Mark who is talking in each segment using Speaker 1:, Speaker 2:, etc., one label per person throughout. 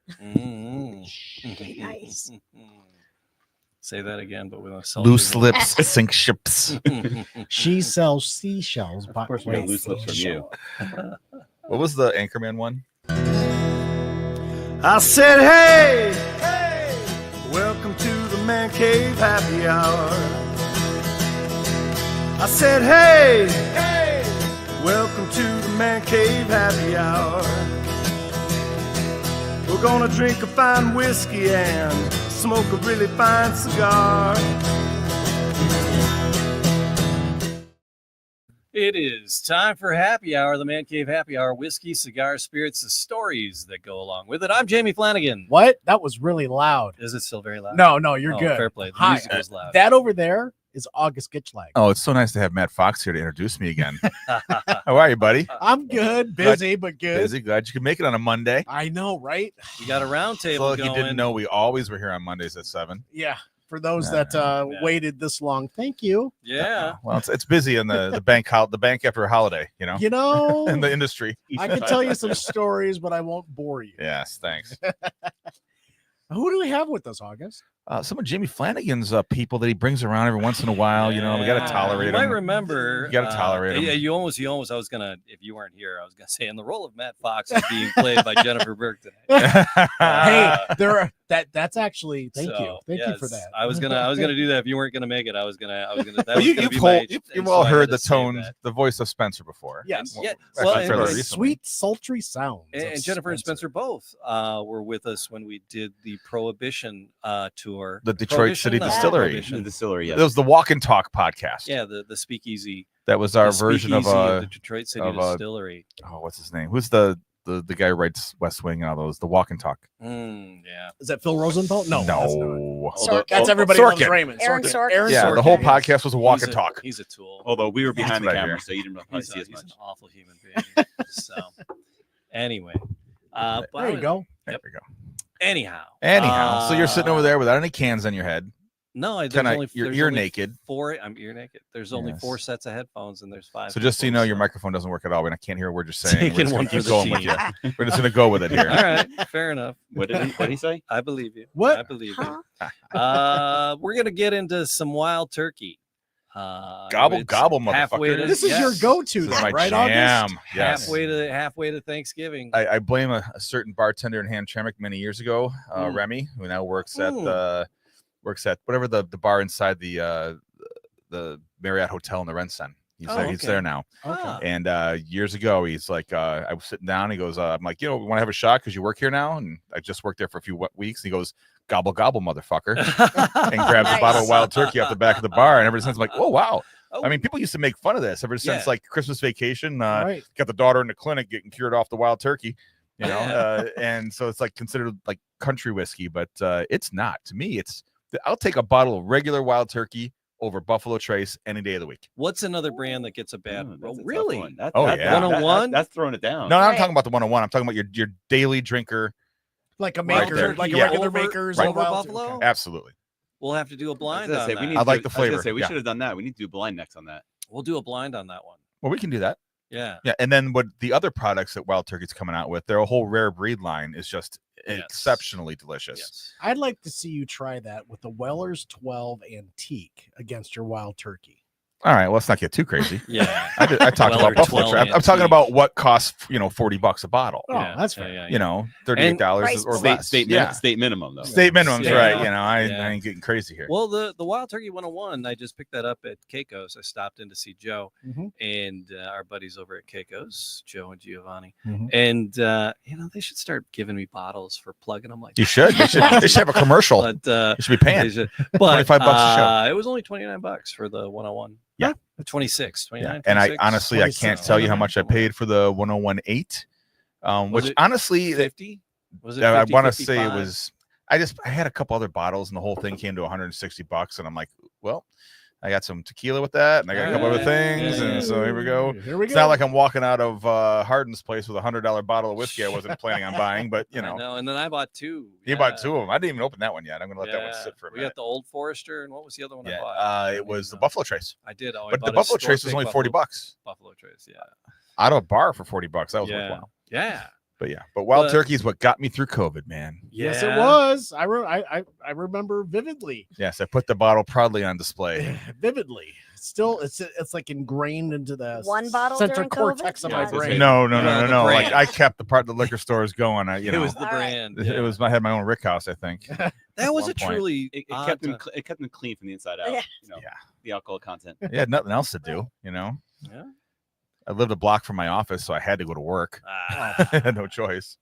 Speaker 1: Nice.
Speaker 2: Say that again, but with a
Speaker 3: Loose lips sink ships.
Speaker 4: She sells seashells.
Speaker 5: Of course, we got loose lips from you.
Speaker 3: What was the Anchorman one?
Speaker 6: I said, hey, welcome to the Man Cave Happy Hour. I said, hey, welcome to the Man Cave Happy Hour. We're gonna drink a fine whiskey and smoke a really fine cigar.
Speaker 2: It is time for Happy Hour, the Man Cave Happy Hour, whiskey, cigars, spirits, the stories that go along with it. I'm Jamie Flanagan.
Speaker 4: What? That was really loud.
Speaker 2: Is it still very loud?
Speaker 4: No, you're good.
Speaker 2: Fair play. The
Speaker 4: Hi.
Speaker 2: music was loud.
Speaker 4: That over there is August Gitchlag.
Speaker 3: Oh, it's so nice to have Matt Fox here to introduce me again. How are you, buddy?
Speaker 4: I'm good. Busy, but good.
Speaker 3: Busy. Glad you could make it on a Monday.
Speaker 4: I know, right?
Speaker 2: We got a round
Speaker 3: So
Speaker 2: table
Speaker 3: like you
Speaker 2: going.
Speaker 3: didn't know, we always were here on Mondays at 7.
Speaker 4: Yeah. For those
Speaker 3: Yeah.
Speaker 4: that waited this long, thank you.
Speaker 2: Yeah.
Speaker 3: Well, it's busy in the bank after a holiday, you know,
Speaker 4: You know,
Speaker 3: in the industry.
Speaker 4: I can tell you some stories, but I won't bore you.
Speaker 3: Yes, thanks.
Speaker 4: Who do we have with us, August?
Speaker 3: Some of Jamie Flanagan's people that he brings around every once in a while. You know, we got to tolerate
Speaker 2: You
Speaker 3: him.
Speaker 2: might remember.
Speaker 3: You got to tolerate him.
Speaker 2: Yeah, you almost. I was gonna. If you weren't here, I was gonna say in the role of Matt Fox is being played by Jennifer Burke today.
Speaker 4: Hey, that's actually thank you for that.
Speaker 2: I was gonna do that if you weren't gonna make it. I was gonna. That
Speaker 3: Well,
Speaker 2: was gonna be my-
Speaker 3: you've
Speaker 2: and
Speaker 3: all
Speaker 2: so I
Speaker 3: heard
Speaker 2: had
Speaker 3: the
Speaker 2: to save
Speaker 3: tone,
Speaker 2: that.
Speaker 3: the voice of Spencer before.
Speaker 4: Yes.
Speaker 2: Yeah.
Speaker 3: Actually,
Speaker 2: Well,
Speaker 3: fairly
Speaker 2: and
Speaker 3: recently.
Speaker 4: Sweet, sultry sounds.
Speaker 2: And
Speaker 4: of
Speaker 2: Jennifer and
Speaker 4: Spencer.
Speaker 2: Spencer both were with us when we did the Prohibition tour.
Speaker 3: The Detroit
Speaker 2: Prohibition?
Speaker 3: City
Speaker 2: No,
Speaker 3: Distillery.
Speaker 2: Prohibition.
Speaker 5: The distillery,
Speaker 3: It
Speaker 5: yes.
Speaker 3: was the Walk and Talk podcast.
Speaker 2: Yeah, the Speakeasy.
Speaker 3: That was our
Speaker 2: the
Speaker 3: version of
Speaker 2: Speakeasy the Detroit City
Speaker 3: of,
Speaker 2: Distillery.
Speaker 3: oh, what's his name? Who's the guy who writes West Wing and all those? The Walk and Talk.
Speaker 2: Yeah.
Speaker 4: Is that Phil Rosenthal? No, that's not.
Speaker 3: No.
Speaker 1: Sorkin.
Speaker 4: That's everybody
Speaker 3: Sorkin.
Speaker 4: loves Raymond.
Speaker 1: Aaron Sorkin.
Speaker 4: Aaron
Speaker 3: Yeah,
Speaker 4: Sorkin.
Speaker 3: the whole
Speaker 1: Yes.
Speaker 3: podcast was a walk
Speaker 2: He's
Speaker 3: and talk.
Speaker 2: He's a tool.
Speaker 5: Although we were behind the
Speaker 3: That's what I
Speaker 5: camera,
Speaker 3: hear.
Speaker 5: so you didn't probably
Speaker 2: He's
Speaker 5: see as
Speaker 2: an
Speaker 5: much.
Speaker 2: awful human being. So, anyway. But
Speaker 4: There you go.
Speaker 3: There we go.
Speaker 2: Anyhow.
Speaker 3: So you're sitting over there without any cans on your head.
Speaker 2: No, there's
Speaker 3: Kinda-
Speaker 2: only
Speaker 3: you're
Speaker 2: there's
Speaker 3: ear
Speaker 2: only
Speaker 3: naked.
Speaker 2: I'm ear naked. There's only
Speaker 3: Yes.
Speaker 2: 4 sets of headphones, and there's 5.
Speaker 3: So just so you
Speaker 2: people,
Speaker 3: know, your microphone doesn't work at all. And I can't hear a word you're saying.
Speaker 2: Taking
Speaker 3: We're just
Speaker 2: one
Speaker 3: gonna
Speaker 2: for
Speaker 3: keep
Speaker 2: the
Speaker 3: going with
Speaker 2: team.
Speaker 3: you. We're just gonna go with it here.
Speaker 2: All right, fair enough.
Speaker 5: What did he say?
Speaker 2: I believe you.
Speaker 4: What?
Speaker 2: I believe
Speaker 1: Huh?
Speaker 2: you. We're gonna get into some wild turkey.
Speaker 3: Gobble,
Speaker 2: it's
Speaker 3: gobble,
Speaker 2: halfway
Speaker 3: motherfucker.
Speaker 2: to-
Speaker 4: This is
Speaker 2: yes.
Speaker 4: your go-to,
Speaker 3: This is
Speaker 4: then,
Speaker 3: my
Speaker 4: right,
Speaker 3: jam.
Speaker 4: August?
Speaker 3: Yes.
Speaker 2: halfway to Thanksgiving.
Speaker 3: I blame a certain bartender in Hamtramck many years ago, Remy, who now works at whatever the bar inside the Marriott Hotel in the Rensen. He's
Speaker 2: Oh,
Speaker 3: he's
Speaker 2: okay.
Speaker 3: there now.
Speaker 2: Ah.
Speaker 3: And years ago, he's like, I was sitting down. He goes, I'm like, we want to have a shot because you work here now, and I just worked there for a few weeks. He goes, gobble gobble, motherfucker, and grabs a bottle of wild turkey off the back of the bar. And ever since, I'm like, oh wow. I mean, people used to make fun of this ever since
Speaker 2: Yeah.
Speaker 3: like Christmas vacation.
Speaker 4: Right.
Speaker 3: Got the daughter in the clinic getting cured off the wild turkey, you know,
Speaker 2: Yeah.
Speaker 3: and so it's like considered like country whiskey, but it's not. To me, I'll take a bottle of regular wild turkey over Buffalo Trace any day of the week.
Speaker 2: What's another brand that gets a bad?
Speaker 5: Ooh, that's
Speaker 2: Oh,
Speaker 5: a tough
Speaker 2: really?
Speaker 5: one. That-
Speaker 3: Oh,
Speaker 5: that-
Speaker 3: yeah.
Speaker 5: that-
Speaker 2: 101?
Speaker 5: That's throwing it down.
Speaker 3: No, I'm
Speaker 1: Right.
Speaker 3: talking about the 101. I'm talking about your daily drinker.
Speaker 4: Like a
Speaker 3: Right
Speaker 4: maker,
Speaker 3: there.
Speaker 4: like a
Speaker 3: Yeah.
Speaker 4: regular
Speaker 2: Over-
Speaker 4: maker's
Speaker 3: Right.
Speaker 4: over
Speaker 2: over
Speaker 4: Wild
Speaker 2: Buffalo?
Speaker 4: Turkey.
Speaker 3: Absolutely.
Speaker 2: We'll have to do a
Speaker 5: I was
Speaker 2: blind
Speaker 5: gonna
Speaker 2: on
Speaker 5: say,
Speaker 2: that.
Speaker 5: we need
Speaker 3: I
Speaker 5: to
Speaker 3: like
Speaker 5: do-
Speaker 3: the
Speaker 5: I was gonna
Speaker 3: flavor,
Speaker 5: say, we
Speaker 3: yeah.
Speaker 5: should have done that. We need to do blind next on that.
Speaker 2: We'll do a blind on that one.
Speaker 3: Well, we can do that.
Speaker 2: Yeah.
Speaker 3: Yeah, and then what the other products that Wild Turkey's coming out with, their whole rare breed line is just
Speaker 2: Yes.
Speaker 3: exceptionally delicious.
Speaker 2: Yes.
Speaker 4: I'd like to see you try that with the Weller's 12 Antique against your Wild Turkey.
Speaker 3: All right, well, let's not get too crazy.
Speaker 2: Yeah.
Speaker 3: I talked
Speaker 2: Weller
Speaker 3: about Buffalo
Speaker 2: 12
Speaker 3: Trace. I'm talking
Speaker 2: Antique.
Speaker 3: about what costs, $40 a bottle.
Speaker 4: Oh,
Speaker 2: Yeah,
Speaker 4: that's
Speaker 2: yeah,
Speaker 4: fair.
Speaker 2: yeah,
Speaker 3: You know, $38
Speaker 1: price
Speaker 3: or
Speaker 1: point.
Speaker 3: less.
Speaker 5: State minimum though.
Speaker 3: State minimums,
Speaker 2: Yeah.
Speaker 3: right? You know, I
Speaker 2: Yeah.
Speaker 3: ain't getting crazy here.
Speaker 2: Well, the Wild Turkey 101, I just picked that up at Keiko's. I stopped in to see Joe
Speaker 4: Mhm.
Speaker 2: and our buddies over at Keiko's, Joe and Giovanni.
Speaker 4: Mhm.
Speaker 2: And, they should start giving me bottles for plugging them like
Speaker 3: You should. They should have a commercial.
Speaker 2: But,
Speaker 3: You should be
Speaker 2: they
Speaker 3: paying.
Speaker 2: should- but
Speaker 3: $25 a show.
Speaker 2: it was only $29 for the 101.
Speaker 3: Yeah.
Speaker 2: 26, 29,
Speaker 3: Yeah. And I
Speaker 2: 26.
Speaker 3: honestly, I can't
Speaker 4: 26.
Speaker 3: tell you how much I paid for the 101.8, which
Speaker 2: it
Speaker 3: honestly,
Speaker 2: 50? Was it
Speaker 3: I
Speaker 2: 50,
Speaker 3: want to say it
Speaker 2: 55?
Speaker 3: was. I had a couple other bottles, and the whole thing came to $160, and I'm like, well, I got some tequila with that, and I got a couple other
Speaker 2: Alright.
Speaker 3: things,
Speaker 2: Yeah.
Speaker 3: and so here we go.
Speaker 4: Here we
Speaker 3: It's
Speaker 4: go.
Speaker 3: not like I'm walking out of Hardin's place with $100 bottle of whiskey I wasn't planning on buying, but
Speaker 2: I know. And then I bought 2.
Speaker 3: you bought 2 of them. I didn't even open that one yet. I'm gonna let that one
Speaker 2: Yeah.
Speaker 3: sit for a
Speaker 2: We
Speaker 3: minute.
Speaker 2: got the Old Forester, and what was the other one I
Speaker 3: Yeah,
Speaker 2: bought?
Speaker 3: it was the Buffalo Trace,
Speaker 2: I did. Oh, I
Speaker 3: but
Speaker 2: bought
Speaker 3: the
Speaker 2: a
Speaker 3: Buffalo
Speaker 2: store
Speaker 3: Trace was
Speaker 2: pick
Speaker 3: only $40
Speaker 2: Buffalo Trace, yeah.
Speaker 3: out of a bar for $40. That was
Speaker 2: Yeah.
Speaker 3: worthwhile.
Speaker 2: Yeah.
Speaker 3: But yeah, but Wild
Speaker 2: But-
Speaker 3: Turkey is what got me through COVID, man.
Speaker 4: Yes, it
Speaker 2: Yeah.
Speaker 4: was. I remember vividly.
Speaker 3: Yes, I put the bottle proudly on display.
Speaker 4: Vividly. Still, it's like ingrained into the
Speaker 1: One bottle
Speaker 4: central
Speaker 1: during
Speaker 4: cortex
Speaker 1: COVID?
Speaker 4: of
Speaker 5: Yeah,
Speaker 4: my
Speaker 5: I was gonna
Speaker 4: brain.
Speaker 5: say-
Speaker 3: No.
Speaker 2: The
Speaker 3: Like
Speaker 2: brand.
Speaker 3: I kept the part of the liquor stores going. You
Speaker 2: It
Speaker 3: know,
Speaker 2: was the
Speaker 1: All right.
Speaker 2: brand.
Speaker 3: it
Speaker 2: yeah.
Speaker 3: was. I had my own Rick House, I think.
Speaker 2: That was
Speaker 3: one
Speaker 2: a
Speaker 3: point.
Speaker 2: truly
Speaker 5: It
Speaker 2: odd
Speaker 5: kept them.
Speaker 2: time.
Speaker 5: It kept them clean from the inside out.
Speaker 1: Yeah.
Speaker 5: You know,
Speaker 3: Yeah.
Speaker 5: the alcohol content.
Speaker 3: They had nothing else to do. You know,
Speaker 2: Yeah.
Speaker 3: I lived a block from my office, so I had to go to work.
Speaker 2: Ah.
Speaker 3: I had no choice.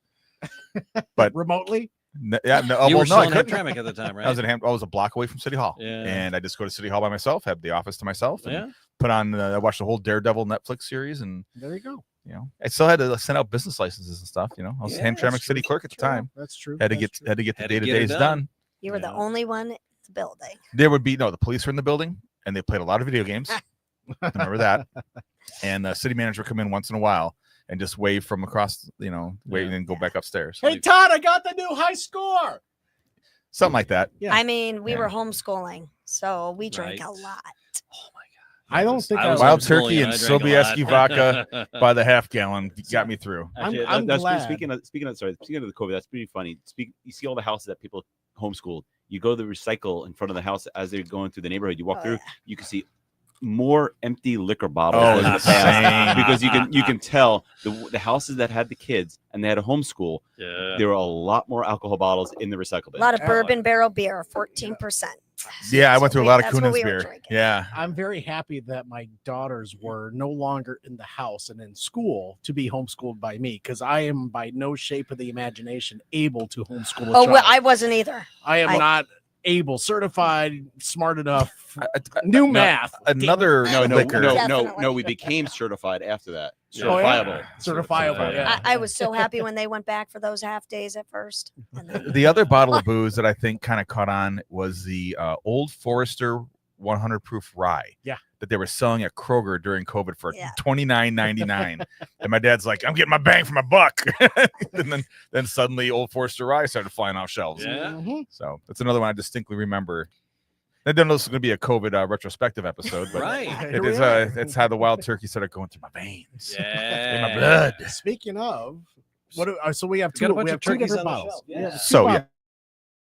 Speaker 3: But
Speaker 4: Remotely.
Speaker 3: Yeah, no.
Speaker 2: You
Speaker 3: Well,
Speaker 2: were
Speaker 3: no, I
Speaker 2: still in
Speaker 3: couldn't.
Speaker 2: Hamtramck at the time, right?
Speaker 3: I was a block away from City Hall.
Speaker 2: Yeah.
Speaker 3: And I just go to City Hall by myself, have the office to myself, and
Speaker 2: Yeah.
Speaker 3: put on. I watched the whole Daredevil Netflix series, and
Speaker 4: There you go.
Speaker 3: you know, I still had to send out business licenses and stuff. You know, I was
Speaker 2: Yeah,
Speaker 3: Hamtramck
Speaker 4: that's
Speaker 3: City
Speaker 4: true.
Speaker 3: clerk at the time.
Speaker 4: That's true.
Speaker 3: Had to
Speaker 4: That's
Speaker 3: get
Speaker 4: true.
Speaker 3: had to get the
Speaker 2: Had to
Speaker 3: day to
Speaker 2: get it
Speaker 3: days
Speaker 2: done.
Speaker 3: done.
Speaker 1: You were the
Speaker 2: Yeah.
Speaker 1: only one in the building.
Speaker 3: There would be the police were in the building, and they played a lot of video games. I remember that. And the city manager would come in once in a while and just wave from across, wave and then go back upstairs.
Speaker 4: Hey Todd, I got the new high score.
Speaker 3: Something like that.
Speaker 4: Yeah.
Speaker 1: I mean, we
Speaker 3: Yeah.
Speaker 1: were homeschooling, so we drank a
Speaker 2: Right.
Speaker 1: lot.
Speaker 2: Oh my god.
Speaker 4: I don't think I
Speaker 2: was
Speaker 4: was
Speaker 3: Wild
Speaker 2: homeschooling
Speaker 3: turkey and
Speaker 2: I drank a
Speaker 3: Sobieski
Speaker 2: lot.
Speaker 3: vodka by the half gallon got me through.
Speaker 5: Actually,
Speaker 4: I'm
Speaker 5: that's
Speaker 4: glad.
Speaker 5: speaking of the COVID. That's pretty funny. You see all the houses that people homeschooled. You go to the recycle in front of the house as they're going through the neighborhood. You walk
Speaker 1: Oh,
Speaker 5: through,
Speaker 1: yeah.
Speaker 5: you can see more empty liquor bottles
Speaker 3: Oh,
Speaker 5: than in the
Speaker 3: insane.
Speaker 5: past because you can tell the houses that had the kids and they had a homeschool.
Speaker 2: Yeah.
Speaker 5: There were a lot more alcohol bottles in the recycle
Speaker 1: A
Speaker 5: bin.
Speaker 1: lot of
Speaker 4: Yeah.
Speaker 1: bourbon barrel beer, 14%.
Speaker 3: Yeah, I went through a lot of
Speaker 1: That's what
Speaker 3: Kunin's
Speaker 1: we were
Speaker 3: beer.
Speaker 1: drinking.
Speaker 3: Yeah.
Speaker 4: I'm very happy that my daughters were no longer in the house and in school to be homeschooled by me because I am by no shape of the imagination able to homeschool a
Speaker 1: Oh, well,
Speaker 4: child.
Speaker 1: I wasn't either.
Speaker 4: I am
Speaker 1: I-
Speaker 4: not able, certified, smart enough.
Speaker 3: No,
Speaker 4: New math.
Speaker 3: Another liquor.
Speaker 1: Definitely.
Speaker 5: We became certified after that.
Speaker 2: Yeah.
Speaker 4: Oh, yeah.
Speaker 5: Certifiable.
Speaker 4: Certifiable. Yeah.
Speaker 1: I was so happy when they went back for those half days at first. And then,
Speaker 3: The other bottle of booze that I think kind of caught on was the Old Forester 100 proof rye.
Speaker 4: Yeah.
Speaker 3: That they were selling at Kroger during COVID for
Speaker 1: Yeah.
Speaker 3: $29.99. And my dad's like, I'm getting my bang for my buck. And then suddenly Old Forester rye started flying off shelves.
Speaker 2: Yeah.
Speaker 4: Mhm.
Speaker 3: So that's another one I distinctly remember. I don't know if this is going to be a COVID retrospective episode, but
Speaker 2: Right.
Speaker 3: it
Speaker 4: Here we
Speaker 3: is.
Speaker 4: are.
Speaker 3: It's how the wild turkey started going through my veins,
Speaker 2: Yeah.
Speaker 3: in my blood.
Speaker 4: Speaking of, so we have
Speaker 2: We got
Speaker 4: two.
Speaker 2: a bunch
Speaker 4: We
Speaker 2: of
Speaker 4: have two
Speaker 2: turkeys
Speaker 4: different
Speaker 2: on the
Speaker 4: bottles.
Speaker 2: shelf.
Speaker 4: We have
Speaker 2: Yeah.
Speaker 4: two
Speaker 3: So, yeah.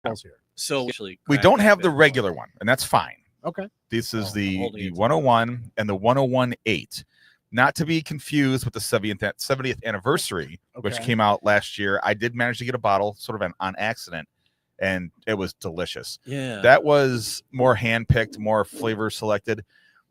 Speaker 4: bottles here.
Speaker 2: So actually,
Speaker 3: We
Speaker 2: cracked
Speaker 3: don't
Speaker 2: a
Speaker 3: have the
Speaker 2: bit.
Speaker 3: regular one, and that's fine.
Speaker 4: Okay.
Speaker 3: This is
Speaker 2: Oh, I'm
Speaker 3: the
Speaker 2: holding it to
Speaker 3: 101 and the 101.8. Not to be confused with the 70th anniversary, which
Speaker 4: Okay.
Speaker 3: came out last year. I did manage to get a bottle sort of on accident, and it was delicious.
Speaker 2: Yeah.
Speaker 3: That was more hand-picked, more flavor selected.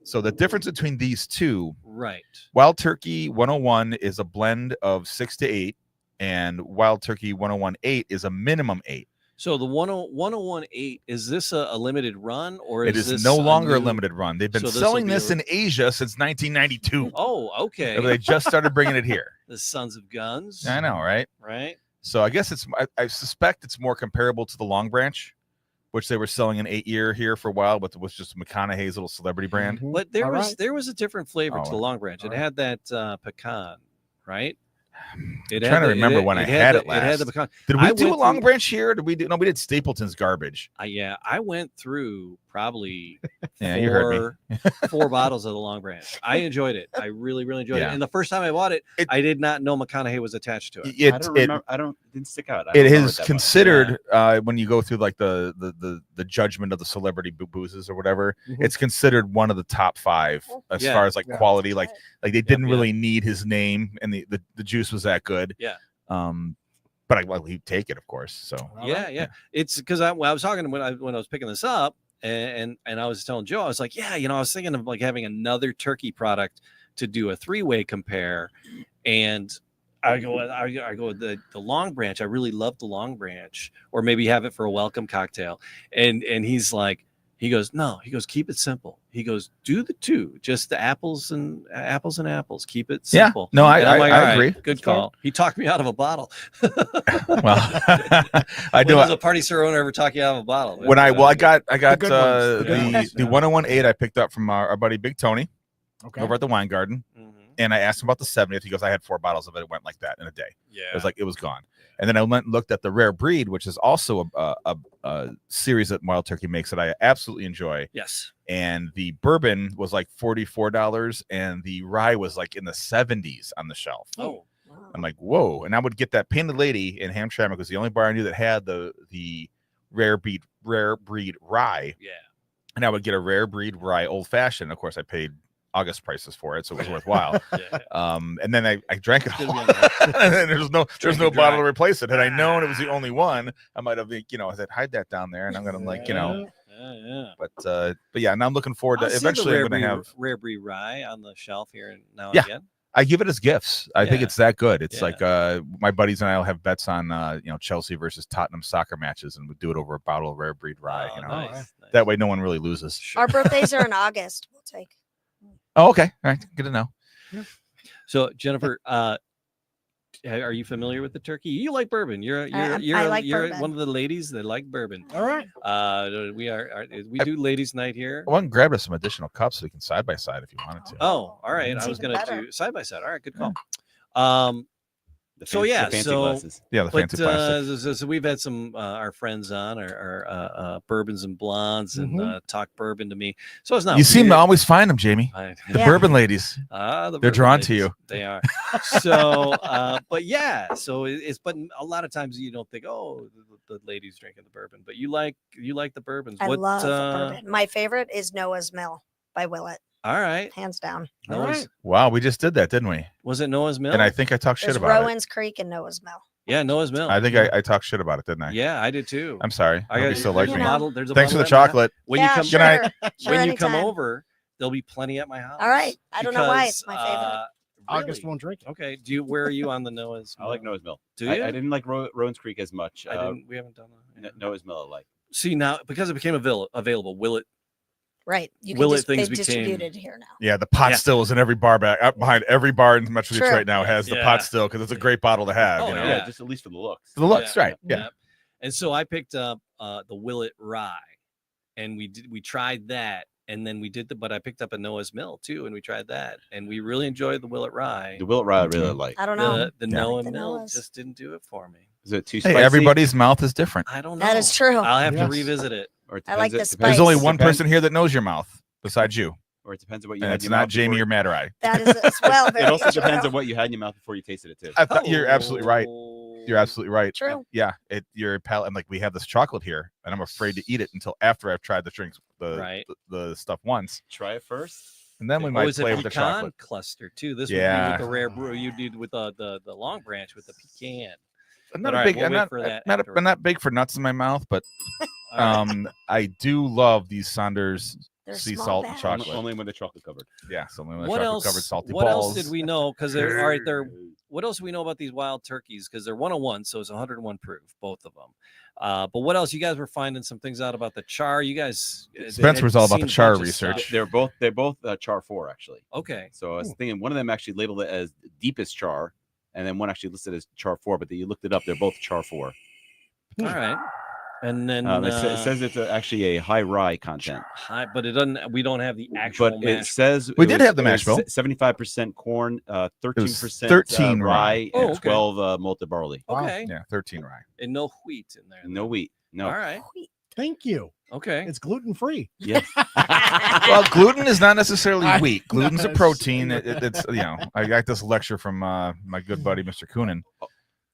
Speaker 3: So the difference between these two,
Speaker 2: right.
Speaker 3: Wild Turkey 101 is a blend of 6 to 8, and Wild Turkey 101.8 is a minimum 8.
Speaker 2: So the 101.8, is this a limited run or
Speaker 3: It
Speaker 2: is
Speaker 3: is
Speaker 2: this
Speaker 3: no longer a
Speaker 2: new-
Speaker 3: limited run. They've been
Speaker 2: So this'll
Speaker 3: selling
Speaker 2: be
Speaker 3: this
Speaker 2: a-
Speaker 3: in Asia since 1992.
Speaker 2: Oh, okay.
Speaker 3: They just started bringing it here.
Speaker 2: The Sons of Guns.
Speaker 3: I know, right?
Speaker 2: Right.
Speaker 3: So I guess I suspect it's more comparable to the Long Branch, which they were selling an 8-year here for a while, but it was just McConaughey's little celebrity brand.
Speaker 4: Mhm.
Speaker 2: But there
Speaker 4: All
Speaker 2: was
Speaker 4: right.
Speaker 2: there was a different flavor to the
Speaker 3: Oh,
Speaker 2: Long Branch. It
Speaker 4: all right.
Speaker 2: had that pecan, right? It
Speaker 3: trying to remember when I had it
Speaker 2: It had the
Speaker 3: last.
Speaker 2: pecan.
Speaker 3: Did we
Speaker 2: I
Speaker 3: do a
Speaker 2: went
Speaker 3: Long
Speaker 2: through-
Speaker 3: Branch here? Or did we do? No, we did Stapleton's garbage.
Speaker 2: Yeah, I went through probably
Speaker 3: Yeah, you heard me.
Speaker 2: four bottles of the Long Branch. I enjoyed it. I really, really enjoyed
Speaker 3: Yeah.
Speaker 2: it. And the first time I bought it,
Speaker 3: It-
Speaker 2: I did not know McConaughey was attached to it.
Speaker 5: I don't remember. It didn't stick out. I
Speaker 3: It
Speaker 5: don't remember
Speaker 3: is
Speaker 5: that much.
Speaker 3: considered when you go through like the judgment of the celebrity boozes or whatever.
Speaker 4: Mhm.
Speaker 3: It's considered one of the top 5 as
Speaker 2: Yeah.
Speaker 3: far as like
Speaker 4: Yeah.
Speaker 3: quality. Like they didn't
Speaker 2: yeah.
Speaker 3: really need his name, and the juice was that good.
Speaker 2: Yeah.
Speaker 3: But he'd take it, of course. So
Speaker 4: All
Speaker 2: Yeah,
Speaker 4: right.
Speaker 2: yeah. It's because I was talking when I was picking this up, and I was telling Joe, I was like, yeah, I was thinking of like having another turkey product to do a 3-way compare, and I go with the Long Branch. I really love the Long Branch, or maybe have it for a welcome cocktail. And he's like, he goes, keep it simple. He goes, do the two, just the apples and apples. Keep it
Speaker 3: yeah,
Speaker 2: simple.
Speaker 3: no,
Speaker 2: And I'm like,
Speaker 3: I
Speaker 2: "All right,
Speaker 3: agree.
Speaker 2: Good
Speaker 4: That's fair.
Speaker 2: call. He talked me out of a bottle.
Speaker 3: Well, I do.
Speaker 2: When does a party server owner ever talk you out of a bottle?
Speaker 3: When I got
Speaker 4: good ones. The good ones,
Speaker 3: the
Speaker 4: yeah.
Speaker 3: 101.8 I picked up from our buddy Big Tony
Speaker 4: Okay.
Speaker 3: over at the Wine Garden,
Speaker 2: Mhm.
Speaker 3: and I asked him about the 70th. He goes, I had 4 bottles of it. It went like that in a day.
Speaker 2: Yeah.
Speaker 3: It was gone. And then I went and looked at the Rare Breed, which is also a series that Wild Turkey makes that I absolutely enjoy.
Speaker 2: Yes.
Speaker 3: And the bourbon was like $44, and the rye was like in the 70s on the shelf.
Speaker 2: Oh.
Speaker 1: Wow.
Speaker 3: I'm like, whoa. And I would get that Painted Lady in Hamtramck was the only bar I knew that had the rare breed rye.
Speaker 2: Yeah.
Speaker 3: And I would get a rare breed rye old fashioned. Of course, I paid August prices for it, so it was worthwhile.
Speaker 2: Yeah.
Speaker 3: And then I drank it
Speaker 2: It's gonna
Speaker 3: all.
Speaker 2: be on
Speaker 3: And there's no
Speaker 2: Drink it
Speaker 3: bottle to
Speaker 2: dry.
Speaker 3: replace it. Had I known it was the only one, I might have, I said, hide that down there, and I'm gonna
Speaker 2: Yeah.
Speaker 3: But yeah, and I'm looking forward to
Speaker 2: I'll see the
Speaker 3: eventually. I'm gonna have
Speaker 2: rare breed rye on the shelf here now and
Speaker 3: Yeah.
Speaker 2: again.
Speaker 3: I give it as gifts. I think
Speaker 2: Yeah.
Speaker 3: it's that good. It's
Speaker 2: Yeah.
Speaker 3: like my buddies and I'll have bets on Chelsea versus Tottenham soccer matches, and we do it over a bottle of rare breed rye.
Speaker 2: Oh,
Speaker 3: Nice.
Speaker 2: nice.
Speaker 3: That way, no one really loses.
Speaker 1: Our birthdays are in August. We'll take.
Speaker 3: Oh, okay. All right. Good to know.
Speaker 2: So Jennifer, are you familiar with the turkey? You like bourbon. You're
Speaker 1: I like
Speaker 2: you're
Speaker 1: bourbon.
Speaker 2: one of the ladies that like bourbon.
Speaker 4: All right.
Speaker 2: We do ladies' night here.
Speaker 3: I want to grab us some additional cups so we can side by side if you wanted to.
Speaker 2: Oh, all right.
Speaker 1: It's
Speaker 2: I was
Speaker 1: even
Speaker 2: gonna
Speaker 1: better.
Speaker 2: do side by side. All right, good call.
Speaker 5: The
Speaker 2: So,
Speaker 5: fancy-
Speaker 2: yeah,
Speaker 5: the fancy
Speaker 2: so-
Speaker 5: glasses.
Speaker 3: Yeah, the
Speaker 2: But
Speaker 3: fancy plastic.
Speaker 2: so we've had some our friends on our bourbons and blondes and talk bourbon to me. So it's not.
Speaker 3: You seem to
Speaker 2: weird.
Speaker 3: always find them, Jamie.
Speaker 2: I-
Speaker 3: The
Speaker 1: Yeah.
Speaker 3: bourbon ladies.
Speaker 2: the
Speaker 3: They're
Speaker 2: bourbon
Speaker 3: drawn to
Speaker 2: ladies.
Speaker 3: you.
Speaker 2: They are. So, but yeah. So it's but a lot of times you don't think, oh, the ladies drinking the bourbon, but you like the bourbons.
Speaker 1: I
Speaker 2: What,
Speaker 1: love bourbon. My favorite is Noah's Mill by Willett,
Speaker 2: All right.
Speaker 1: hands down.
Speaker 2: Noah's,
Speaker 3: Wow, we just did that, didn't we?
Speaker 2: Was it Noah's Mill?
Speaker 3: And I think I talked shit
Speaker 1: There's
Speaker 3: about it.
Speaker 1: Rowan's Creek and Noah's Mill.
Speaker 2: Yeah, Noah's Mill.
Speaker 3: I think I talked shit about it, didn't I?
Speaker 2: Yeah, I did too.
Speaker 3: I'm sorry. I hope you still like
Speaker 2: there's
Speaker 3: me.
Speaker 2: a bottle. There's a
Speaker 3: Thanks for
Speaker 2: bottle
Speaker 3: the
Speaker 2: at my house.
Speaker 3: chocolate.
Speaker 2: When
Speaker 1: yeah,
Speaker 2: you come
Speaker 1: sure.
Speaker 3: Good night.
Speaker 1: Sure,
Speaker 2: when you come
Speaker 1: anytime.
Speaker 2: over, there'll be plenty at my house.
Speaker 1: All right. I don't know why it's my
Speaker 2: Because,
Speaker 1: favorite.
Speaker 4: August
Speaker 2: really?
Speaker 4: won't drink it.
Speaker 2: Okay. Where are you on the Noah's?
Speaker 5: I like
Speaker 2: Mill?
Speaker 5: Noah's Mill.
Speaker 2: Do
Speaker 5: I
Speaker 2: you?
Speaker 5: didn't like Rowan's Creek as much.
Speaker 2: I didn't. We haven't done that.
Speaker 5: Noah's Mill I like.
Speaker 2: See now because it became available. Will it?
Speaker 1: Right. You
Speaker 2: Will
Speaker 1: can
Speaker 2: it
Speaker 1: just,
Speaker 2: things
Speaker 1: they
Speaker 2: became-
Speaker 1: distributed here now.
Speaker 3: Yeah, the pot
Speaker 2: Yeah.
Speaker 3: still is in every bar back up behind every bar in Metro
Speaker 1: True.
Speaker 3: Detroit now has the
Speaker 2: Yeah.
Speaker 3: pot still because it's a great bottle to have.
Speaker 2: Oh,
Speaker 3: you know,
Speaker 2: yeah.
Speaker 5: Yeah, just at least for the looks.
Speaker 3: For the looks, right? Yeah.
Speaker 2: Yep. And so I picked up the Willet Rye, and we tried that, and then but I picked up a Noah's Mill too, and we tried that, and we really enjoyed the Willet Rye.
Speaker 5: The Willet Rye I really like.
Speaker 1: I don't know.
Speaker 2: The
Speaker 3: Yeah.
Speaker 2: Noah
Speaker 1: The
Speaker 2: Mill
Speaker 1: Noah's.
Speaker 2: just didn't do it for me.
Speaker 5: Is it too
Speaker 3: Hey,
Speaker 5: spicy?
Speaker 3: everybody's mouth is different.
Speaker 2: I don't know.
Speaker 1: That is true.
Speaker 2: I'll have to
Speaker 4: Yes.
Speaker 2: revisit it.
Speaker 5: Or it
Speaker 1: I like
Speaker 5: depends-
Speaker 1: the
Speaker 5: it
Speaker 3: There's
Speaker 1: spice.
Speaker 3: only
Speaker 1: Depends-
Speaker 3: one person here that knows your mouth besides you,
Speaker 5: Or it depends on what you
Speaker 3: and
Speaker 5: had
Speaker 3: it's
Speaker 5: in your
Speaker 3: not
Speaker 5: mouth
Speaker 3: Jamie
Speaker 5: before-
Speaker 3: or Matt or I.
Speaker 1: That is as well.
Speaker 5: It
Speaker 1: Very
Speaker 5: also depends
Speaker 1: true.
Speaker 5: on what you had in your mouth before you tasted it too.
Speaker 3: I thought you're absolutely right.
Speaker 2: Oh.
Speaker 3: You're absolutely right.
Speaker 1: True.
Speaker 3: Yeah, your palate. And like we have this chocolate here, and I'm afraid to eat it until after I've tried the drinks,
Speaker 2: Right.
Speaker 3: the stuff once,
Speaker 5: Try it first.
Speaker 3: and then we
Speaker 2: Oh,
Speaker 3: might
Speaker 2: it's a
Speaker 3: play with the
Speaker 2: pecan
Speaker 3: chocolate.
Speaker 2: cluster too. This
Speaker 3: Yeah.
Speaker 2: would be with the rare brew you did with the Long Branch with the pecan.
Speaker 3: I'm
Speaker 2: But
Speaker 3: not
Speaker 2: all
Speaker 3: a
Speaker 2: right,
Speaker 3: big.
Speaker 2: we'll
Speaker 3: I'm
Speaker 2: wait
Speaker 3: not.
Speaker 2: for that
Speaker 3: I'm
Speaker 2: afterward.
Speaker 3: not big for nuts in my mouth, but
Speaker 2: All right.
Speaker 3: I do love these Saunders
Speaker 1: They're
Speaker 3: sea
Speaker 1: small
Speaker 3: salt and
Speaker 1: batch.
Speaker 3: chocolate.
Speaker 5: Only when the chocolate covered.
Speaker 3: Yeah, so only with
Speaker 2: What
Speaker 3: chocolate
Speaker 2: else?
Speaker 3: covered salty
Speaker 2: What
Speaker 3: balls.
Speaker 2: else did we know? Because they're all right. They're what else do we know about these wild turkeys? Because they're 101, so it's 101 proof, both of them. But what else? You guys were finding some things out about the char. You guys,
Speaker 3: Spencer was all about the
Speaker 2: seen a
Speaker 3: char
Speaker 2: bunch of stuff.
Speaker 3: research.
Speaker 5: They're both char 4 actually.
Speaker 2: Okay.
Speaker 5: So I was thinking one of them actually labeled it as deepest char, and then one actually listed as char 4. But you looked it up; they're both char 4.
Speaker 2: All right. And then
Speaker 5: It says it's actually a high rye content.
Speaker 2: high, but it doesn't. We don't have the actual.
Speaker 5: But it
Speaker 2: mash.
Speaker 5: says
Speaker 3: We did have the mash bill.
Speaker 5: 75% corn, 13%
Speaker 3: 13
Speaker 5: rye,
Speaker 2: Oh,
Speaker 5: and
Speaker 2: okay.
Speaker 5: 12 malted barley.
Speaker 2: Okay.
Speaker 3: Yeah, 13 rye.
Speaker 2: And no wheat in there.
Speaker 5: No wheat. No.
Speaker 2: All right.
Speaker 4: Thank you.
Speaker 2: Okay.
Speaker 4: It's gluten free.
Speaker 5: Yes.
Speaker 3: Well, gluten is not necessarily
Speaker 4: I
Speaker 3: wheat. Gluten's a
Speaker 4: know.
Speaker 3: protein. It's I got this lecture from my good buddy Mr. Coonan.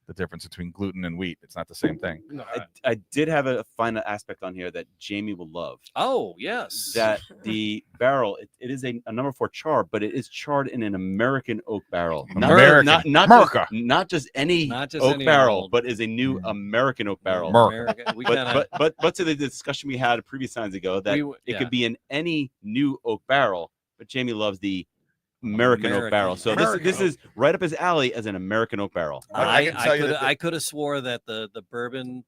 Speaker 3: The difference between gluten and wheat. It's not the same thing.
Speaker 4: No,
Speaker 5: I did have a final aspect on here that Jamie will love.
Speaker 2: Oh yes.
Speaker 5: That the barrel, it is a number 4 char, but it is charred in an American oak barrel.
Speaker 3: American.
Speaker 5: Not
Speaker 3: America.
Speaker 5: not just any
Speaker 2: Not just
Speaker 5: oak
Speaker 2: any
Speaker 5: barrel,
Speaker 2: old-
Speaker 5: but is a new American oak barrel.
Speaker 3: America.
Speaker 2: We kinda,
Speaker 5: But to the discussion we had previous times ago that it
Speaker 2: yeah.
Speaker 5: could be in any new oak barrel, but Jamie loves the American oak barrel. So this is right up his alley as an American oak barrel.
Speaker 3: I can tell you that
Speaker 2: I could have swore that the bourbon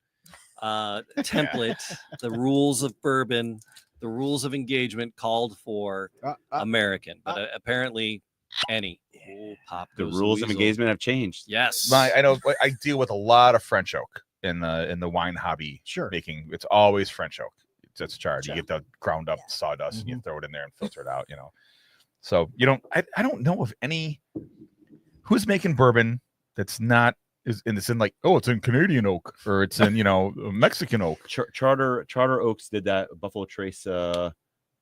Speaker 2: template, the rules of bourbon, the rules of engagement called for American, but apparently any. Oh, pop
Speaker 5: The
Speaker 2: goes
Speaker 5: rules of
Speaker 2: weasel.
Speaker 5: engagement have changed.
Speaker 2: Yes.
Speaker 3: I know I deal with a lot of French oak in the wine hobby
Speaker 4: sure.
Speaker 3: making. It's always French oak. It's charred. You
Speaker 1: Sure.
Speaker 3: get the ground up
Speaker 1: Yeah.
Speaker 3: sawdust and you throw it in there and filter it out, So you don't I don't know of any who's making bourbon that's not is and it's in like, oh, it's in Canadian oak or it's in, Mexican oak.
Speaker 5: Charter Oaks did that Buffalo Trace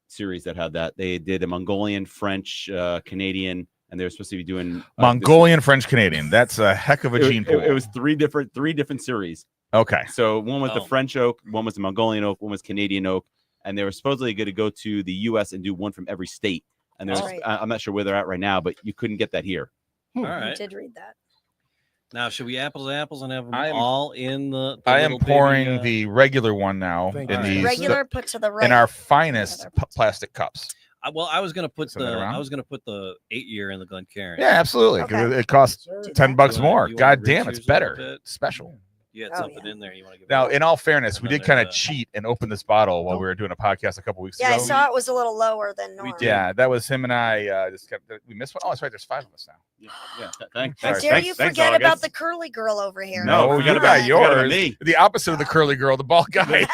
Speaker 5: series that had that. They did a Mongolian, French, Canadian, and they were supposed to be doing
Speaker 3: Mongolian French Canadian. That's a heck of a gene pool.
Speaker 5: It was three different series.
Speaker 3: Okay.
Speaker 5: So one was the French oak, one was the Mongolian oak, one was Canadian oak, and they were supposedly going to go to the U.S. and do one from every state. And there's, I'm not sure where they're at right now, but you couldn't get that here.
Speaker 2: All right.
Speaker 1: I did read that.
Speaker 2: Now, should we apples to apples and have them all in the
Speaker 3: I am
Speaker 2: little
Speaker 3: pouring
Speaker 2: baby,
Speaker 3: the regular one now in these
Speaker 1: regular put to the right.
Speaker 3: in our finest plastic cups.
Speaker 2: Well, I was gonna put
Speaker 3: Send that around?
Speaker 2: I was gonna put the 8-year in the Glencairn.
Speaker 3: Yeah, absolutely. 'Cause it costs $10 more.
Speaker 2: You wanna
Speaker 3: God damn,
Speaker 2: reach
Speaker 3: it's
Speaker 2: yours a little
Speaker 3: better.
Speaker 2: bit?
Speaker 3: Special.
Speaker 2: You had something in there you want to give.
Speaker 3: Now, in all fairness, we did kind of
Speaker 2: Another,
Speaker 3: cheat and open this bottle while we were doing a podcast a couple weeks
Speaker 1: Yeah,
Speaker 3: ago.
Speaker 1: I saw it was a little lower than normal.
Speaker 3: Yeah, that was him and I. Just kept. We missed one. Oh, that's right. There's 5 of us now.
Speaker 5: Yeah. Thanks.
Speaker 1: How dare you forget about the curly girl over here?
Speaker 3: No,
Speaker 5: forget
Speaker 3: you
Speaker 5: about
Speaker 3: got yours.
Speaker 5: me.
Speaker 3: The opposite of the curly girl, the bald guy.